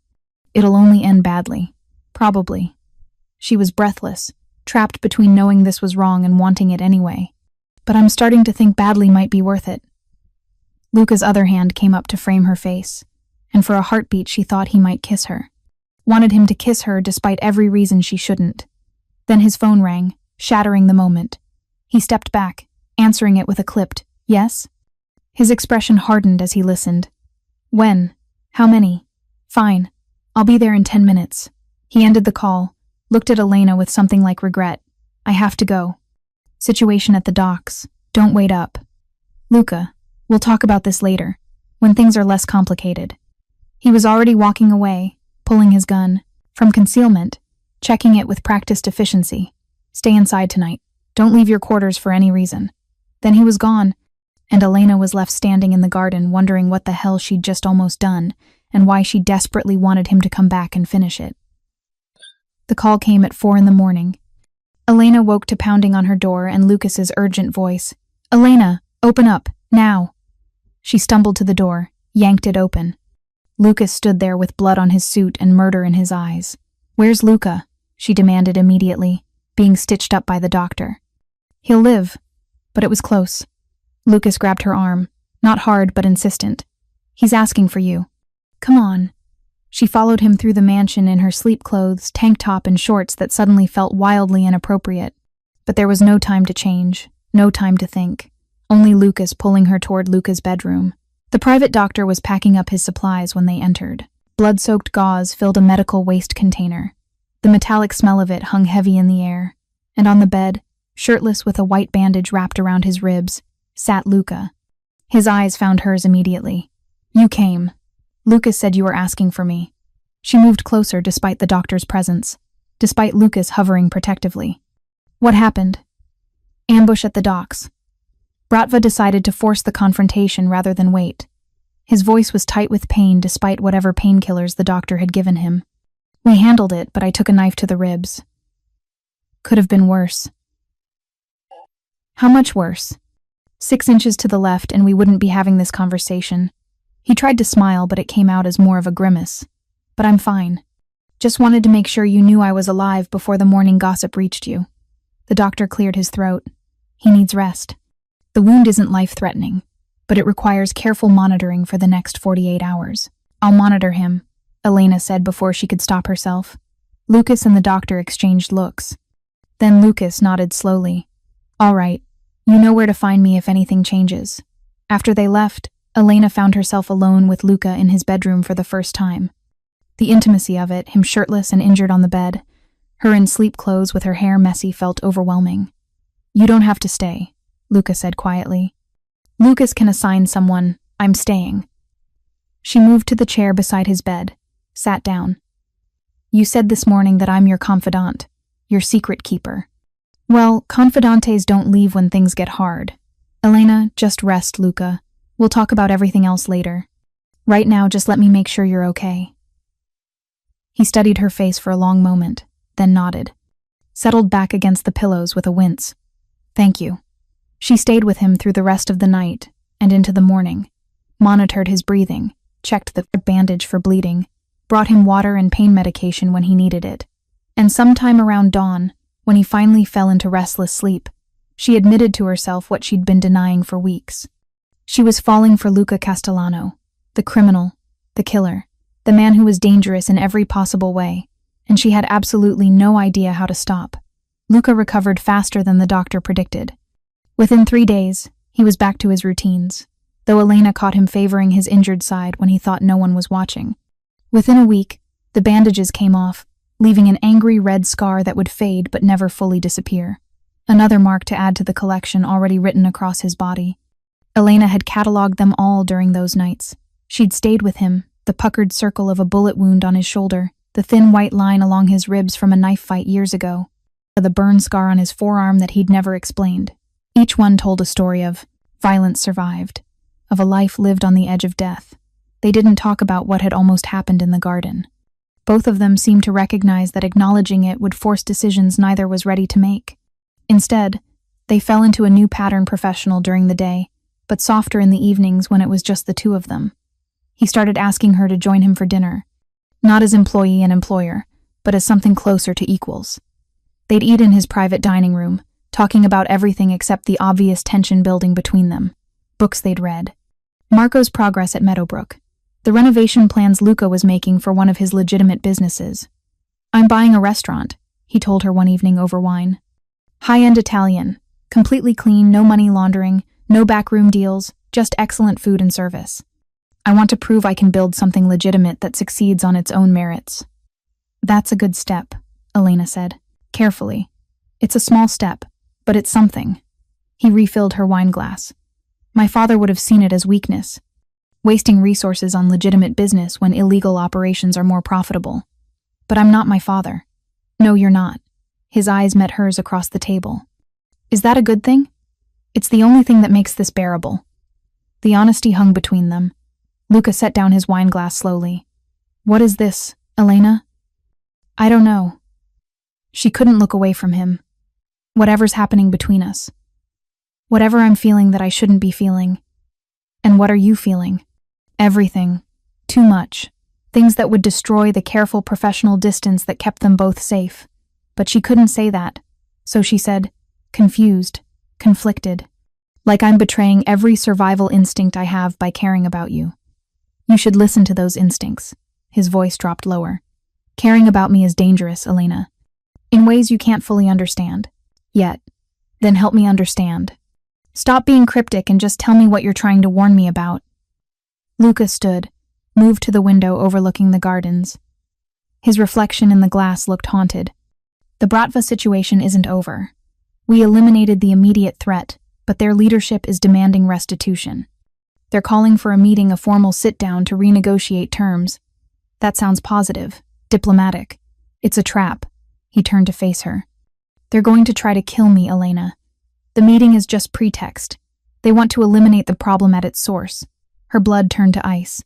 It'll only end badly. Probably. She was breathless, trapped between knowing this was wrong and wanting it anyway. But I'm starting to think badly might be worth it. Luca's other hand came up to frame her face, and for a heartbeat she thought he might kiss her. Wanted him to kiss her despite every reason she shouldn't. Then his phone rang, shattering the moment. He stepped back, answering it with a clipped, yes? His expression hardened as he listened. When? How many? Fine. I'll be there in 10 minutes. He ended the call, looked at Elena with something like regret. I have to go. Situation at the docks. Don't wait up. Luca, we'll talk about this later, when things are less complicated. He was already walking away, pulling his gun, from concealment, checking it with practiced efficiency. Stay inside tonight. Don't leave your quarters for any reason. Then he was gone, and Elena was left standing in the garden wondering what the hell she'd just almost done, and why she desperately wanted him to come back and finish it. The call came at 4 a.m. Elena woke to pounding on her door and Lucas's urgent voice. Elena, open up, now. She stumbled to the door, yanked it open. Lucas stood there with blood on his suit and murder in his eyes. Where's Luca? She demanded immediately, being stitched up by the doctor. He'll live, but it was close. Lucas grabbed her arm, not hard but insistent. He's asking for you. Come on. She followed him through the mansion in her sleep clothes, tank top and shorts that suddenly felt wildly inappropriate. But there was no time to change, no time to think. Only Lucas pulling her toward Luca's bedroom. The private doctor was packing up his supplies when they entered. Blood-soaked gauze filled a medical waste container. The metallic smell of it hung heavy in the air. And on the bed, shirtless with a white bandage wrapped around his ribs, sat Luca. His eyes found hers immediately. You came. Lucas said you were asking for me. She moved closer despite the doctor's presence, despite Lucas hovering protectively. What happened? Ambush at the docks. Bratva decided to force the confrontation rather than wait. His voice was tight with pain despite whatever painkillers the doctor had given him. We handled it, but I took a knife to the ribs. Could have been worse. How much worse? 6 inches to the left and we wouldn't be having this conversation. He tried to smile, but it came out as more of a grimace. But I'm fine. Just wanted to make sure you knew I was alive before the morning gossip reached you. The doctor cleared his throat. He needs rest. The wound isn't life-threatening, but it requires careful monitoring for the next 48 hours. I'll monitor him, Elena said before she could stop herself. Lucas and the doctor exchanged looks. Then Lucas nodded slowly. All right, you know where to find me if anything changes. After they left, Elena found herself alone with Luca in his bedroom for the first time. The intimacy of it, him shirtless and injured on the bed, her in sleep clothes with her hair messy, felt overwhelming. "You don't have to stay," Luca said quietly. "Lucas can assign someone. I'm staying." She moved to the chair beside his bed, sat down. "You said this morning that I'm your confidant, your secret keeper. Well, confidantes don't leave when things get hard. Elena, just rest, Luca. We'll talk about everything else later. Right now, just let me make sure you're okay." He studied her face for a long moment, then nodded, settled back against the pillows with a wince. "Thank you." She stayed with him through the rest of the night and into the morning, monitored his breathing, checked the bandage for bleeding, brought him water and pain medication when he needed it. And sometime around dawn, when he finally fell into restless sleep, she admitted to herself what she'd been denying for weeks. She was falling for Luca Castellano, the criminal, the killer, the man who was dangerous in every possible way, and she had absolutely no idea how to stop. Luca recovered faster than the doctor predicted. Within 3 days, he was back to his routines, though Elena caught him favoring his injured side when he thought no one was watching. Within a week, the bandages came off, leaving an angry red scar that would fade but never fully disappear. Another mark to add to the collection already written across his body. Elena had cataloged them all during those nights. She'd stayed with him, the puckered circle of a bullet wound on his shoulder, the thin white line along his ribs from a knife fight years ago, the burn scar on his forearm that he'd never explained. Each one told a story of violence survived, of a life lived on the edge of death. They didn't talk about what had almost happened in the garden. Both of them seemed to recognize that acknowledging it would force decisions neither was ready to make. Instead, they fell into a new pattern, professional during the day, but softer in the evenings when it was just the two of them. He started asking her to join him for dinner, not as employee and employer, but as something closer to equals. They'd eat in his private dining room, talking about everything except the obvious tension building between them, books they'd read, Marco's progress at Meadowbrook, the renovation plans Luca was making for one of his legitimate businesses. "I'm buying a restaurant," he told her one evening over wine. "High-end Italian, completely clean, no money laundering, no backroom deals, just excellent food and service. I want to prove I can build something legitimate that succeeds on its own merits." "That's a good step," Elena said, carefully. "It's a small step, but it's something." He refilled her wine glass. "My father would have seen it as weakness, wasting resources on legitimate business when illegal operations are more profitable. But I'm not my father." "No, you're not." His eyes met hers across the table. "Is that a good thing?" "It's the only thing that makes this bearable." The honesty hung between them. Luca set down his wine glass slowly. "What is this, Elena?" "I don't know." She couldn't look away from him. "Whatever's happening between us. Whatever I'm feeling that I shouldn't be feeling. And what are you feeling?" "Everything. Too much. Things that would destroy the careful professional distance that kept them both safe." But she couldn't say that, so she said, confused, conflicted. "Like I'm betraying every survival instinct I have by caring about you." "You should listen to those instincts." His voice dropped lower. "Caring about me is dangerous, Elena. In ways you can't fully understand. Yet. Then help me understand. Stop being cryptic and just tell me what you're trying to warn me about." Luca stood, moved to the window overlooking the gardens. His reflection in the glass looked haunted. "The Bratva situation isn't over. We eliminated the immediate threat, but their leadership is demanding restitution. They're calling for a meeting, a formal sit-down to renegotiate terms. That sounds positive, diplomatic. It's a trap." He turned to face her. "They're going to try to kill me, Elena. The meeting is just pretext. They want to eliminate the problem at its source." Her blood turned to ice.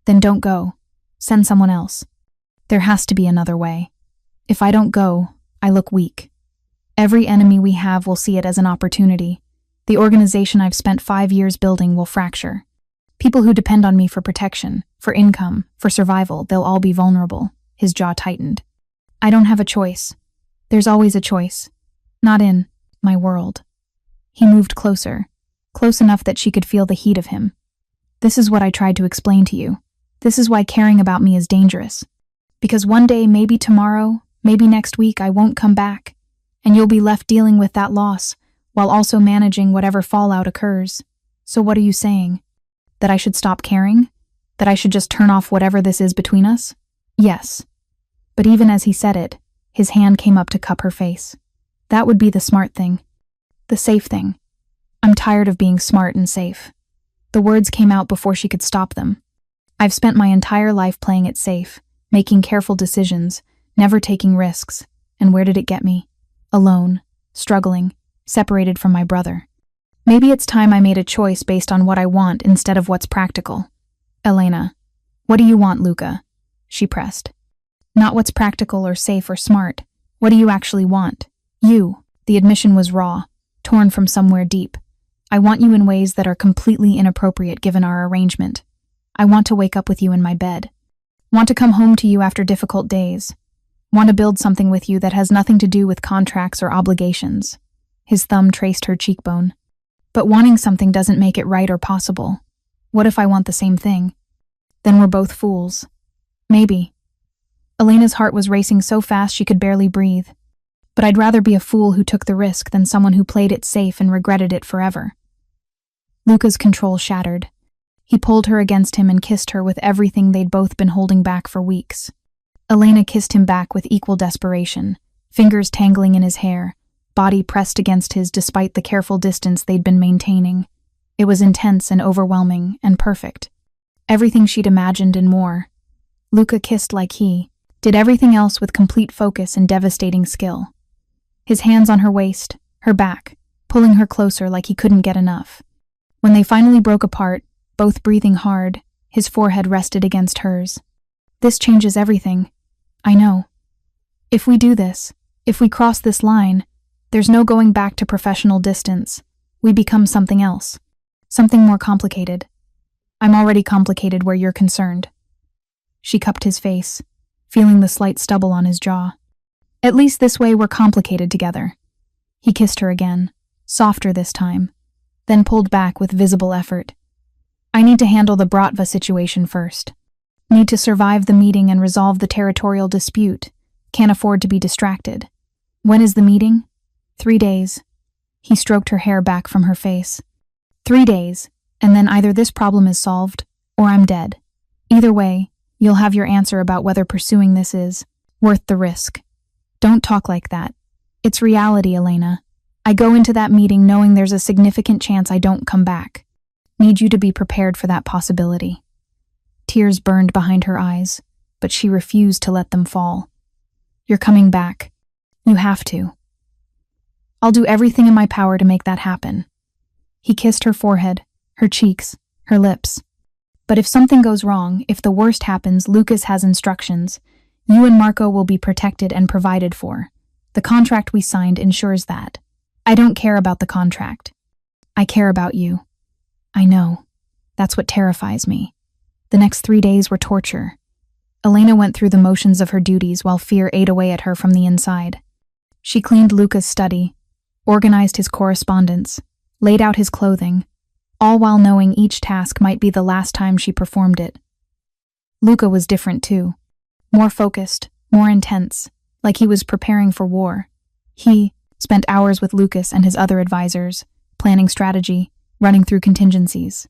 "Then don't go. Send someone else. There has to be another way. If I don't go, I look weak. Every enemy we have will see it as an opportunity. The organization I've spent 5 years building will fracture. People who depend on me for protection, for income, for survival, they'll all be vulnerable." His jaw tightened. "I don't have a choice. There's always a choice. Not in my world." He moved closer, close enough that she could feel the heat of him. "This is what I tried to explain to you. This is why caring about me is dangerous. Because one day, maybe tomorrow, maybe next week, I won't come back, and you'll be left dealing with that loss, while also managing whatever fallout occurs. So what are you saying? That I should stop caring? That I should just turn off whatever this is between us?" Yes. But even as he said it, his hand came up to cup her face. That would be the smart thing. The safe thing. I'm tired of being smart and safe. The words came out before she could stop them. I've spent my entire life playing it safe, making careful decisions, never taking risks. And where did it get me? Alone, struggling, separated from my brother. Maybe it's time I made a choice based on what I want instead of what's practical. Elena, what do you want, Luca? She pressed. Not what's practical or safe or smart. What do you actually want? You. The admission was raw, torn from somewhere deep. I want you in ways that are completely inappropriate given our arrangement. I want to wake up with you in my bed. Want to come home to you after difficult days. Want to build something with you that has nothing to do with contracts or obligations. His thumb traced her cheekbone. But wanting something doesn't make it right or possible. What if I want the same thing? Then we're both fools. Maybe. Elena's heart was racing so fast she could barely breathe. But I'd rather be a fool who took the risk than someone who played it safe and regretted it forever. Luca's control shattered. He pulled her against him and kissed her with everything they'd both been holding back for weeks. Elena kissed him back with equal desperation, fingers tangling in his hair, body pressed against his despite the careful distance they'd been maintaining. It was intense and overwhelming and perfect. Everything she'd imagined and more. Luca kissed like he did everything else with complete focus and devastating skill. His hands on her waist, her back, pulling her closer like he couldn't get enough. When they finally broke apart, both breathing hard, his forehead rested against hers. This changes everything. I know. If we do this, if we cross this line, there's no going back to professional distance. We become something else. Something more complicated. I'm already complicated where you're concerned. She cupped his face, feeling the slight stubble on his jaw. At least this way we're complicated together. He kissed her again, softer this time, then pulled back with visible effort. I need to handle the Bratva situation first. Need to survive the meeting and resolve the territorial dispute. Can't afford to be distracted. When is the meeting? 3 days. He stroked her hair back from her face. 3 days, and then either this problem is solved, or I'm dead. Either way, you'll have your answer about whether pursuing this is worth the risk. Don't talk like that. It's reality, Elena. I go into that meeting knowing there's a significant chance I don't come back. Need you to be prepared for that possibility. Tears burned behind her eyes, but she refused to let them fall. You're coming back. You have to. I'll do everything in my power to make that happen. He kissed her forehead, her cheeks, her lips. But if something goes wrong, if the worst happens, Lucas has instructions. You and Marco will be protected and provided for. The contract we signed ensures that. I don't care about the contract. I care about you. I know. That's what terrifies me. The next 3 days were torture. Elena went through the motions of her duties while fear ate away at her from the inside. She cleaned Luca's study, organized his correspondence, laid out his clothing, all while knowing each task might be the last time she performed it. Luca was different too. More focused, more intense, like he was preparing for war. He spent hours with Lucas and his other advisors, planning strategy, running through contingencies.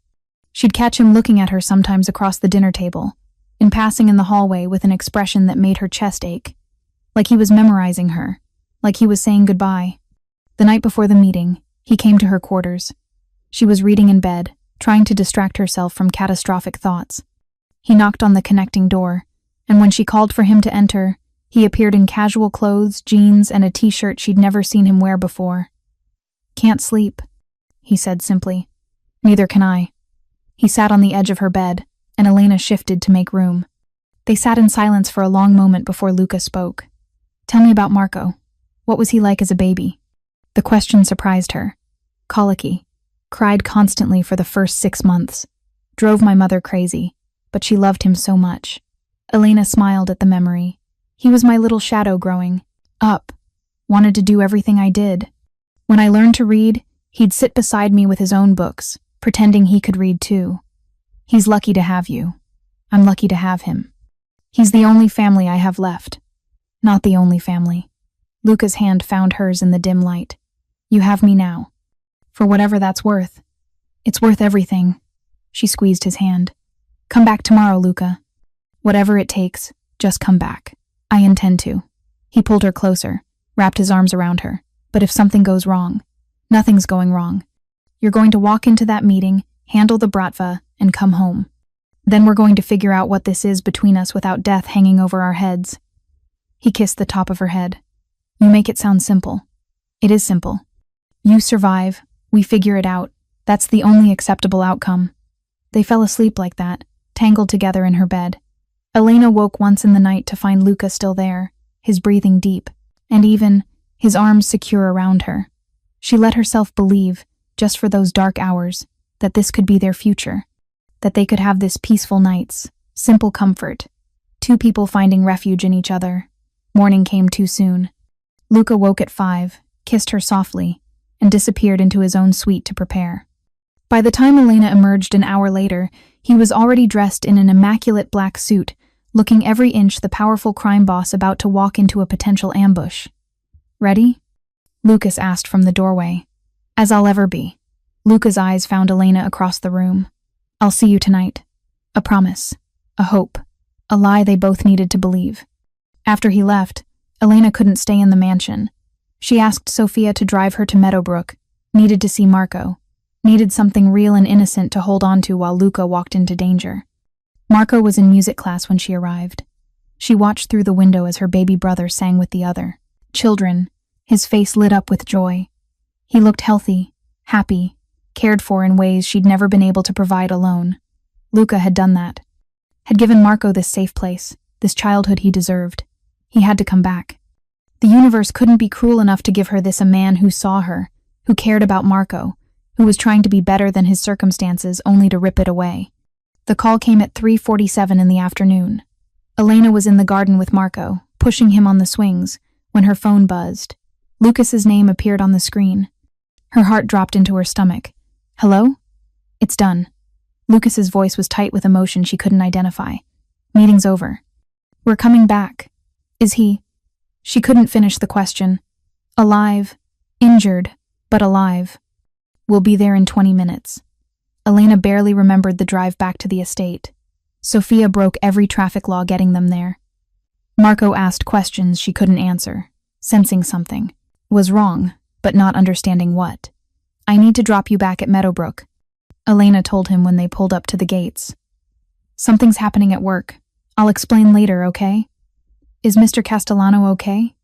She'd catch him looking at her sometimes across the dinner table, in passing in the hallway with an expression that made her chest ache, like he was memorizing her, like he was saying goodbye. The night before the meeting, he came to her quarters. She was reading in bed, trying to distract herself from catastrophic thoughts. He knocked on the connecting door, and when she called for him to enter, he appeared in casual clothes, jeans, and a t-shirt she'd never seen him wear before. Can't sleep, he said simply. Neither can I. He sat on the edge of her bed, and Elena shifted to make room. They sat in silence for a long moment before Luca spoke. Tell me about Marco. What was he like as a baby? The question surprised her. Colicky. Cried constantly for the first 6 months. Drove my mother crazy, but she loved him so much. Elena smiled at the memory. He was my little shadow growing up. Wanted to do everything I did. When I learned to read, he'd sit beside me with his own books, pretending he could read too. He's lucky to have you. I'm lucky to have him. He's the only family I have left. Not the only family. Luca's hand found hers in the dim light. You have me now. For whatever that's worth. It's worth everything. She squeezed his hand. Come back tomorrow, Luca. Whatever it takes, Just come back. I intend to. He pulled her closer, wrapped his arms around her. But if something goes wrong, nothing's going wrong. You're going to walk into that meeting, handle the bratva, and come home. Then we're going to figure out what this is between us without death hanging over our heads. He kissed the top of her head. You make it sound simple. It is simple. You survive, we figure it out. That's the only acceptable outcome. They fell asleep like that, tangled together in her bed. Elena woke once in the night to find Luca still there, his breathing deep, and even his arms secure around her. She let herself believe, just for those dark hours, that this could be their future, that they could have this peaceful nights, simple comfort, two people finding refuge in each other. Morning came too soon. Luca woke at 5, kissed her softly, and disappeared into his own suite to prepare. By the time Elena emerged an hour later, he was already dressed in an immaculate black suit, looking every inch the powerful crime boss about to walk into a potential ambush. Ready? Lucas asked from the doorway. As I'll ever be. Luca's eyes found Elena across the room. I'll see you tonight. A promise. A hope. A lie they both needed to believe. After he left, Elena couldn't stay in the mansion. She asked Sophia to drive her to Meadowbrook, needed to see Marco, needed something real and innocent to hold on to while Luca walked into danger. Marco was in music class when she arrived. She watched through the window as her baby brother sang with the other children, his face lit up with joy. He looked healthy, happy, cared for in ways she'd never been able to provide alone. Luca had done that. Had given Marco this safe place, this childhood he deserved. He had to come back. The universe couldn't be cruel enough to give her this a man who saw her, who cared about Marco, who was trying to be better than his circumstances only to rip it away. The call came at 3:47 in the afternoon. Elena was in the garden with Marco, pushing him on the swings, when her phone buzzed. Lucas's name appeared on the screen. Her heart dropped into her stomach. Hello? It's done. Lucas's voice was tight with emotion she couldn't identify. Meeting's over. We're coming back. Is he? She couldn't finish the question. Alive. Injured, but alive. We'll be there in 20 minutes. Elena barely remembered the drive back to the estate. Sophia broke every traffic law getting them there. Marco asked questions she couldn't answer, sensing something. Was wrong, but not understanding what. I need to drop you back at Meadowbrook, Elena told him when they pulled up to the gates. Something's happening at work. I'll explain later, okay? Is Mr. Castellano okay?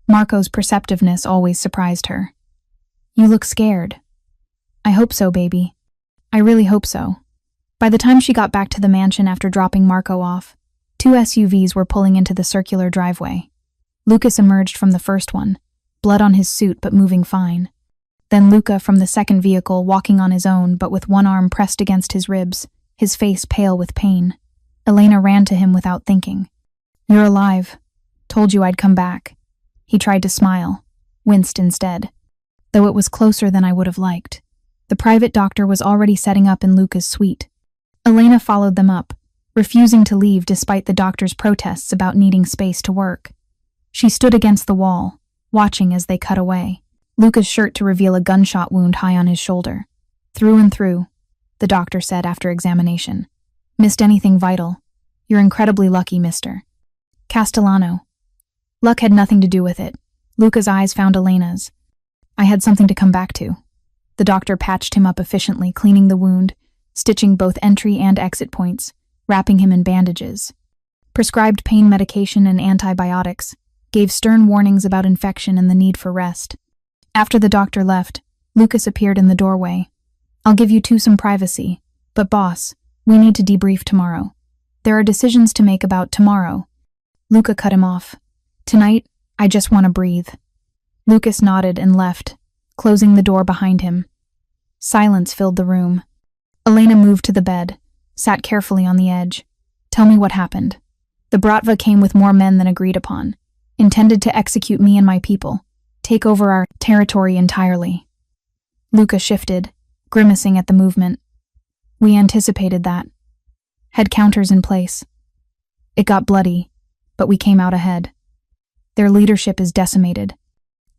Marco's perceptiveness always surprised her. You look scared. I hope so, baby. I really hope so. By the time she got back to the mansion after dropping Marco off, 2 SUVs were pulling into the circular driveway. Lucas emerged from the first one, blood on his suit but moving fine. Then Luca from the second vehicle, walking on his own but with one arm pressed against his ribs, his face pale with pain. Elena ran to him without thinking. You're alive. Told you I'd come back. He tried to smile, winced instead. Though it was closer than I would have liked. The private doctor was already setting up in Luca's suite. Elena followed them up, refusing to leave despite the doctor's protests about needing space to work. She stood against the wall, watching as they cut away. Luca's shirt to reveal a gunshot wound high on his shoulder. Through and through, the doctor said after examination. Missed anything vital. You're incredibly lucky, mister. Castellano. Luck had nothing to do with it. Luca's eyes found Elena's. I had something to come back to. The doctor patched him up efficiently, cleaning the wound, stitching both entry and exit points, wrapping him in bandages. Prescribed pain medication and antibiotics, gave stern warnings about infection and the need for rest. After the doctor left, Lucas appeared in the doorway. I'll give you two some privacy, but boss, we need to debrief tomorrow. There are decisions to make about tomorrow. Luca cut him off. Tonight, I just want to breathe. Lucas nodded and left, closing the door behind him. Silence filled the room. Elena moved to the bed, sat carefully on the edge. Tell me what happened. The Bratva came with more men than agreed upon, intended to execute me and my people, take over our territory entirely. Luca shifted, grimacing at the movement. We anticipated that. Had counters in place. It got bloody, but we came out ahead. Their leadership is decimated.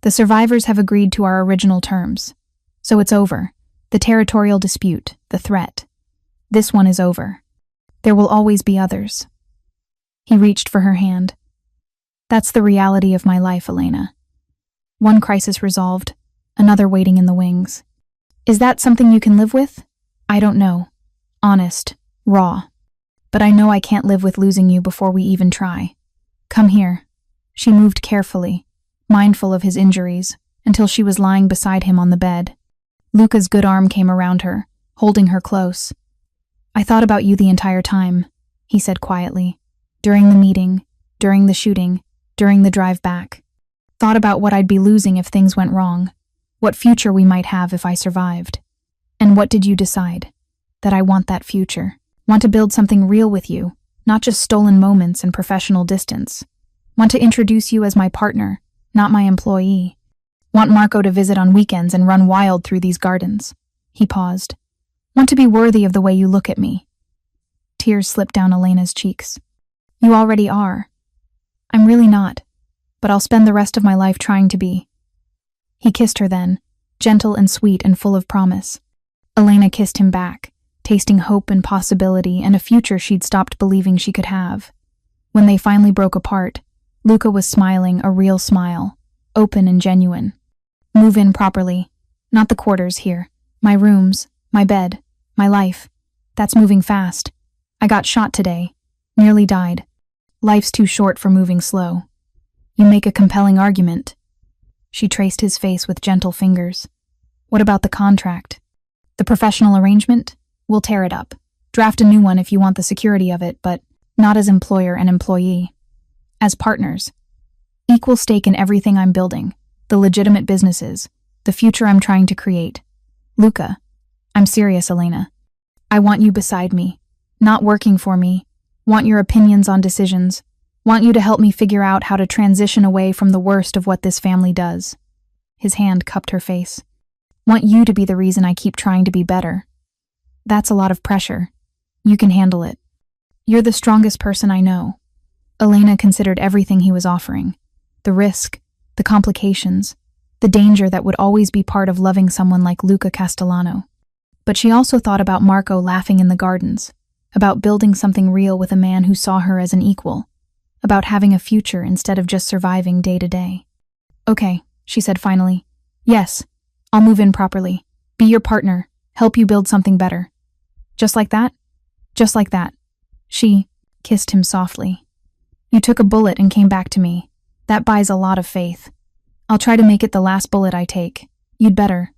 The survivors have agreed to our original terms. So it's over. The territorial dispute, the threat. This one is over. There will always be others. He reached for her hand. That's the reality of my life, Elena. One crisis resolved, another waiting in the wings. Is that something you can live with? I don't know. Honest, raw. But I know I can't live with losing you before we even try. Come here. She moved carefully, mindful of his injuries, until she was lying beside him on the bed. Luca's good arm came around her, holding her close. I thought about you the entire time, he said quietly. During the meeting, during the shooting, during the drive back. Thought about what I'd be losing if things went wrong, what future we might have if I survived. And what did you decide? That I want that future. Want to build something real with you, not just stolen moments and professional distance. Want to introduce you as my partner, not my employee. Want Marco to visit on weekends and run wild through these gardens. He paused. Want to be worthy of the way you look at me. Tears slipped down Elena's cheeks. You already are. I'm really not, but I'll spend the rest of my life trying to be. He kissed her then, gentle and sweet and full of promise. Elena kissed him back, tasting hope and possibility and a future she'd stopped believing she could have. When they finally broke apart, Luca was smiling a real smile, open and genuine. Move in properly. Not the quarters here. My rooms, my bed, my life. That's moving fast. I got shot today. Nearly died. Life's too short for moving slow. You make a compelling argument. She traced his face with gentle fingers. What about the contract? The professional arrangement? We'll tear it up. Draft a new one if you want the security of it, but not as employer and employee. As partners. Equal stake in everything I'm building, the legitimate businesses, the future I'm trying to create. Luca, I'm serious, Elena. I want you beside me, not working for me. Want your opinions on decisions. Want you to help me figure out how to transition away from the worst of what this family does. His hand cupped her face. Want you to be the reason I keep trying to be better. That's a lot of pressure. You can handle it. You're the strongest person I know. Elena considered everything he was offering. The risk, the complications, the danger that would always be part of loving someone like Luca Castellano. But she also thought about Marco laughing in the gardens, about building something real with a man who saw her as an equal, about having a future instead of just surviving day to day. Okay, she said finally. Yes, I'll move in properly. Be your partner, help you build something better. Just like that? Just like that. She kissed him softly. You took a bullet and came back to me. That buys a lot of faith. I'll try to make it the last bullet I take. You'd better.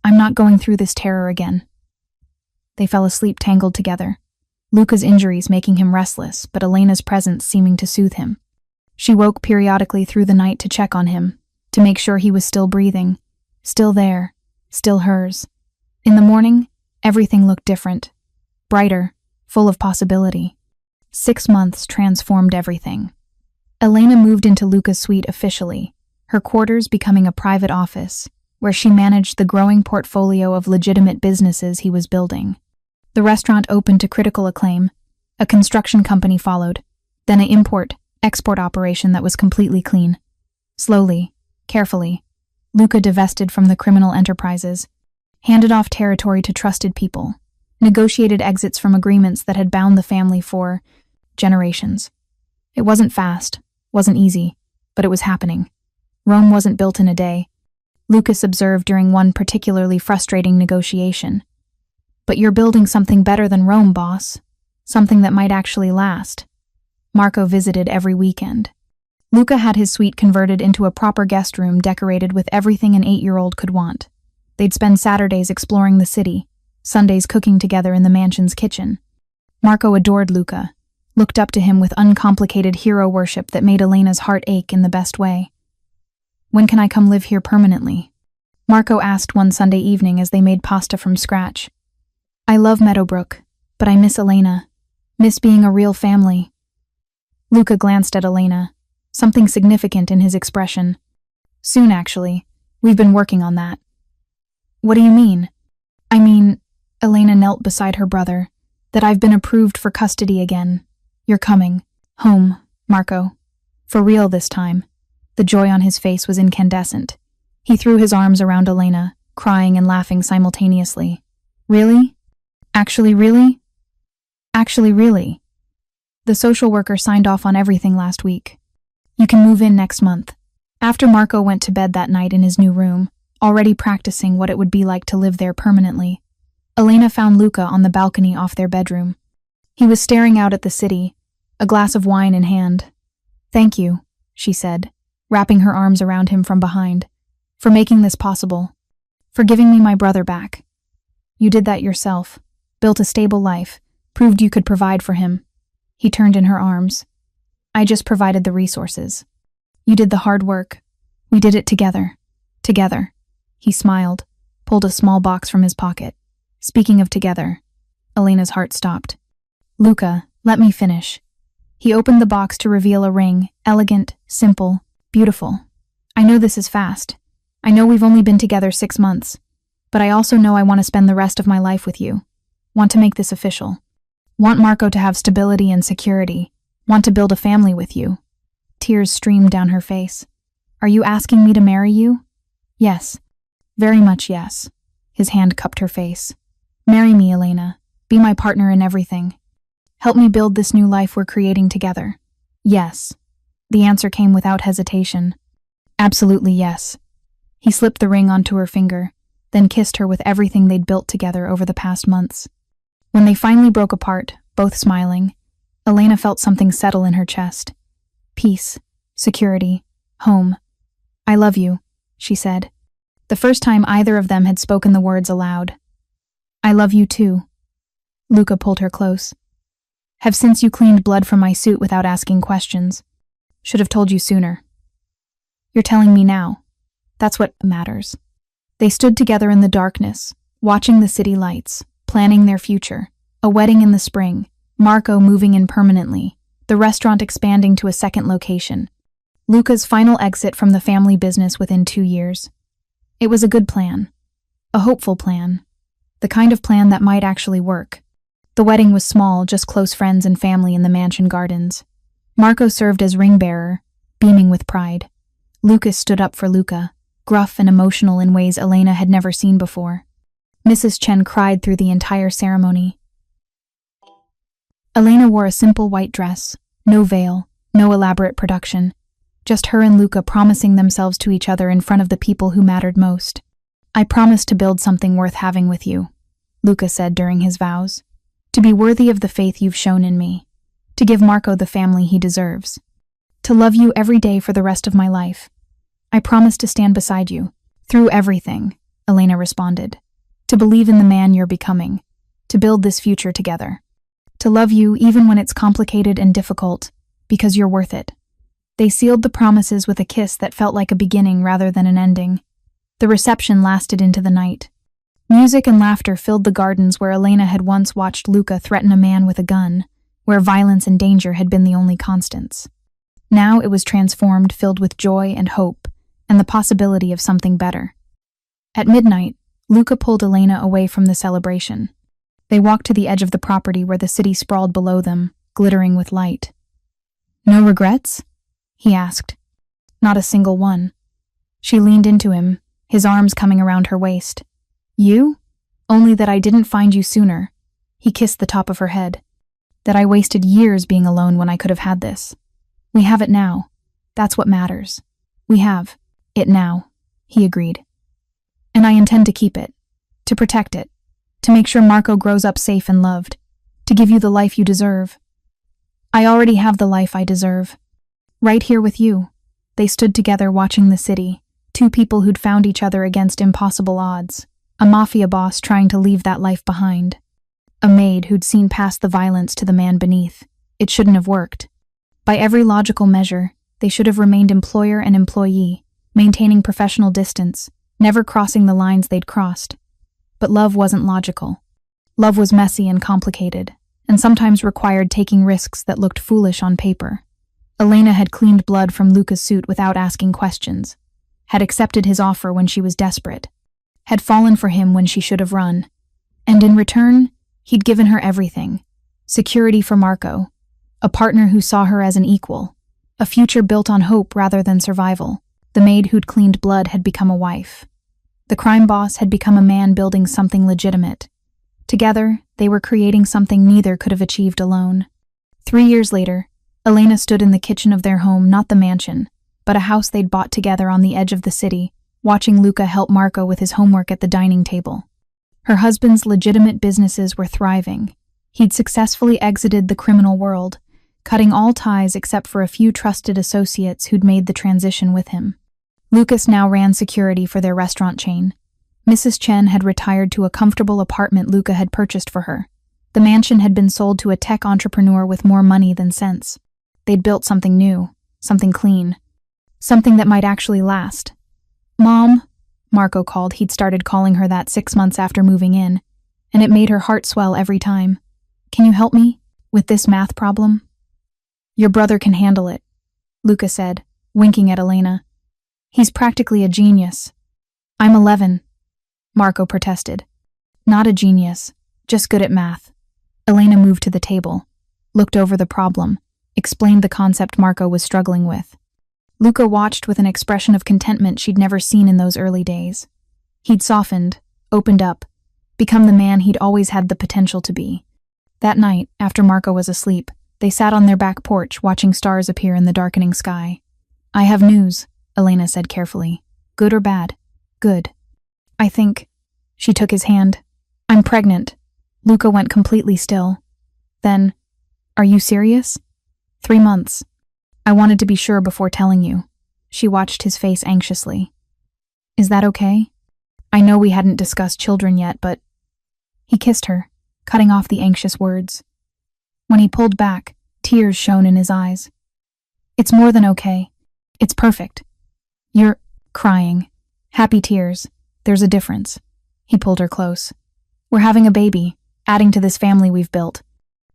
I'm not going through this terror again. They fell asleep tangled together. Luca's injuries making him restless, but Elena's presence seeming to soothe him. She woke periodically through the night to check on him, to make sure he was still breathing, still there, still hers. In the morning, everything looked different, brighter, full of possibility. 6 months transformed everything. Elena moved into Luca's suite officially, her quarters becoming a private office, where she managed the growing portfolio of legitimate businesses he was building. The restaurant opened to critical acclaim. A construction company followed, then an import-export operation that was completely clean. Slowly, carefully, Luca divested from the criminal enterprises, handed off territory to trusted people, negotiated exits from agreements that had bound the family for generations. It wasn't fast, wasn't easy, but it was happening. Rome wasn't built in a day. Lucas observed during one particularly frustrating negotiation. But you're building something better than Rome, boss. Something that might actually last. Marco visited every weekend. Luca had his suite converted into a proper guest room decorated with everything an 8-year-old could want. They'd spend Saturdays exploring the city, Sundays cooking together in the mansion's kitchen. Marco adored Luca, looked up to him with uncomplicated hero worship that made Elena's heart ache in the best way. When can I come live here permanently? Marco asked one Sunday evening as they made pasta from scratch. I love Meadowbrook, but I miss Elena. Miss being a real family. Luca glanced at Elena, something significant in his expression. Soon, actually. We've been working on that. What do you mean? I mean, Elena knelt beside her brother, that I've been approved for custody again. You're coming. Home, Marco. For real this time. The joy on his face was incandescent. He threw his arms around Elena, crying and laughing simultaneously. Really? Actually, really? Actually, really? The social worker signed off on everything last week. You can move in next month. After Marco went to bed that night in his new room, already practicing what it would be like to live there permanently, Elena found Luca on the balcony off their bedroom. He was staring out at the city, a glass of wine in hand. "Thank you," she said, wrapping her arms around him from behind, "for making this possible, for giving me my brother back. You did that yourself, built a stable life, proved you could provide for him." He turned in her arms. "I just provided the resources. You did the hard work. We did it together. Together." He smiled, pulled a small box from his pocket. "Speaking of together," Elena's heart stopped. "Luca, let me finish." He opened the box to reveal a ring, elegant, simple, beautiful. "I know this is fast. I know we've only been together 6 months. But I also know I want to spend the rest of my life with you. Want to make this official. Want Marco to have stability and security. Want to build a family with you." Tears streamed down her face. "Are you asking me to marry you?" "Yes. Very much yes." His hand cupped her face. "Marry me, Elena. Be my partner in everything. Help me build this new life we're creating together." "Yes." The answer came without hesitation. "Absolutely yes." He slipped the ring onto her finger, then kissed her with everything they'd built together over the past months. When they finally broke apart, both smiling, Elena felt something settle in her chest. Peace, security, home. "I love you," she said, the first time either of them had spoken the words aloud. "I love you too." Luca pulled her close. "Have since you cleaned blood from my suit without asking questions. Should have told you sooner. You're telling me now. That's what matters." They stood together in the darkness, watching the city lights, planning their future. A wedding in the spring, Marco moving in permanently, the restaurant expanding to a second location. Luca's final exit from the family business within 2 years. It was a good plan. A hopeful plan. The kind of plan that might actually work. The wedding was small, just close friends and family in the mansion gardens. Marco served as ring bearer, beaming with pride. Lucas stood up for Luca, gruff and emotional in ways Elena had never seen before. Mrs. Chen cried through the entire ceremony. Elena wore a simple white dress, no veil, no elaborate production. Just her and Luca promising themselves to each other in front of the people who mattered most. "I promise to build something worth having with you," Luca said during his vows. "To be worthy of the faith you've shown in me. To give Marco the family he deserves. To love you every day for the rest of my life. I promise to stand beside you, through everything," Elena responded. "To believe in the man you're becoming. To build this future together. To love you even when it's complicated and difficult, because you're worth it." They sealed the promises with a kiss that felt like a beginning rather than an ending. The reception lasted into the night. Music and laughter filled the gardens where Elena had once watched Luca threaten a man with a gun, where violence and danger had been the only constants. Now it was transformed, filled with joy and hope, and the possibility of something better. At midnight, Luca pulled Elena away from the celebration. They walked to the edge of the property where the city sprawled below them, glittering with light. "No regrets?" he asked. "Not a single one." She leaned into him, his arms coming around her waist. "You? Only that I didn't find you sooner." He kissed the top of her head. "That I wasted years being alone when I could have had this. We have it now. That's what matters. We have it now," he agreed. "And I intend to keep it, to protect it, to make sure Marco grows up safe and loved, to give you the life you deserve." "I already have the life I deserve. Right here with you." They stood together watching the city, two people who'd found each other against impossible odds. A mafia boss trying to leave that life behind. A maid who'd seen past the violence to the man beneath. It shouldn't have worked. By every logical measure, they should have remained employer and employee, maintaining professional distance, never crossing the lines they'd crossed. But love wasn't logical. Love was messy and complicated, and sometimes required taking risks that looked foolish on paper. Elena had cleaned blood from Luca's suit without asking questions, had accepted his offer when she was desperate, had fallen for him when she should have run, and in return, he'd given her everything. Security for Marco, a partner who saw her as an equal, a future built on hope rather than survival. The maid who'd cleaned blood had become a wife. The crime boss had become a man building something legitimate. Together, they were creating something neither could have achieved alone. 3 years later, Elena stood in the kitchen of their home, not the mansion, but a house they'd bought together on the edge of the city, watching Luca help Marco with his homework at the dining table. Her husband's legitimate businesses were thriving. He'd successfully exited the criminal world, cutting all ties except for a few trusted associates who'd made the transition with him. Lucas now ran security for their restaurant chain. Mrs. Chen had retired to a comfortable apartment Luca had purchased for her. The mansion had been sold to a tech entrepreneur with more money than sense. They'd built something new, something clean, something that might actually last. "Mom," Marco called. He'd started calling her that 6 months after moving in, and it made her heart swell every time. "Can you help me with this math problem?" "Your brother can handle it," Luca said, winking at Elena. "He's practically a genius." "I'm 11, Marco protested. "Not a genius, just good at math." Elena moved to the table, looked over the problem, explained the concept Marco was struggling with. Luca watched with an expression of contentment she'd never seen in those early days. He'd softened, opened up, become the man he'd always had the potential to be. That night, after Marco was asleep, they sat on their back porch watching stars appear in the darkening sky. "I have news," Elena said carefully. "Good or bad?" "Good. I think—" She took his hand. "I'm pregnant." Luca went completely still. Then, "Are you serious?" 3 months. I wanted to be sure before telling you." She watched his face anxiously. "Is that okay? I know we hadn't discussed children yet, but—" He kissed her, cutting off the anxious words. When he pulled back, tears shone in his eyes. "It's more than okay. It's perfect. You're crying. Happy tears. There's a difference." He pulled her close. "We're having a baby, adding to this family we've built."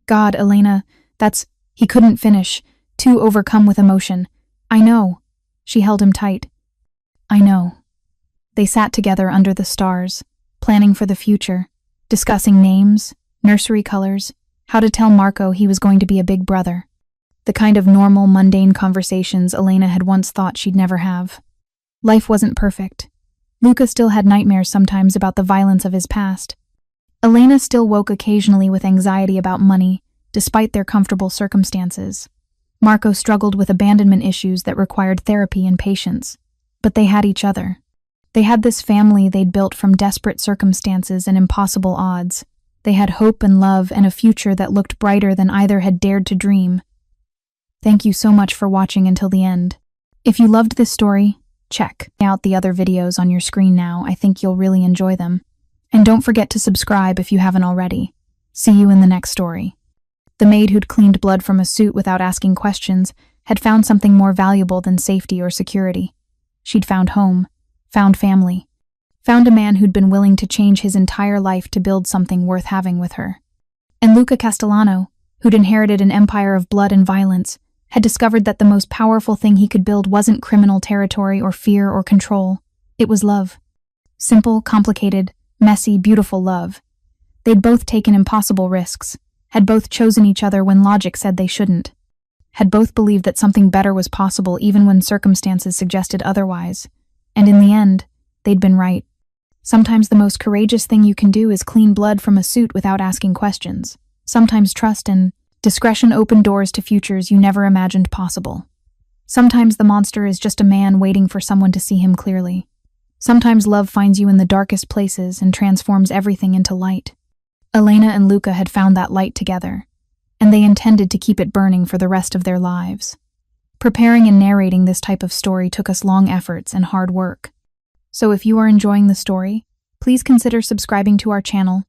"God, Elena, that's—" He couldn't finish, too overcome with emotion. "I know." She held him tight. "I know." They sat together under the stars, planning for the future, discussing names, nursery colors, how to tell Marco he was going to be a big brother. The kind of normal, mundane conversations Elena had once thought she'd never have. Life wasn't perfect. Luca still had nightmares sometimes about the violence of his past. Elena still woke occasionally with anxiety about money, despite their comfortable circumstances. Marco struggled with abandonment issues that required therapy and patience. But they had each other. They had this family they'd built from desperate circumstances and impossible odds. They had hope and love and a future that looked brighter than either had dared to dream. Thank you so much for watching until the end. If you loved this story, check out the other videos on your screen now. I think you'll really enjoy them. And don't forget to subscribe if you haven't already. See you in the next story. The maid who'd cleaned blood from a suit without asking questions had found something more valuable than safety or security. She'd found home, found family, found a man who'd been willing to change his entire life to build something worth having with her. And Luca Castellano, who'd inherited an empire of blood and violence, had discovered that the most powerful thing he could build wasn't criminal territory or fear or control. It was love. Simple, complicated, messy, beautiful love. They'd both taken impossible risks, had both chosen each other when logic said they shouldn't, had both believed that something better was possible even when circumstances suggested otherwise, and in the end, they'd been right. Sometimes the most courageous thing you can do is clean blood from a suit without asking questions. Sometimes trust and discretion open doors to futures you never imagined possible. Sometimes the monster is just a man waiting for someone to see him clearly. Sometimes love finds you in the darkest places and transforms everything into light. Elena and Luca had found that light together, and they intended to keep it burning for the rest of their lives. Preparing and narrating this type of story took us long efforts and hard work. So if you are enjoying the story, please consider subscribing to our channel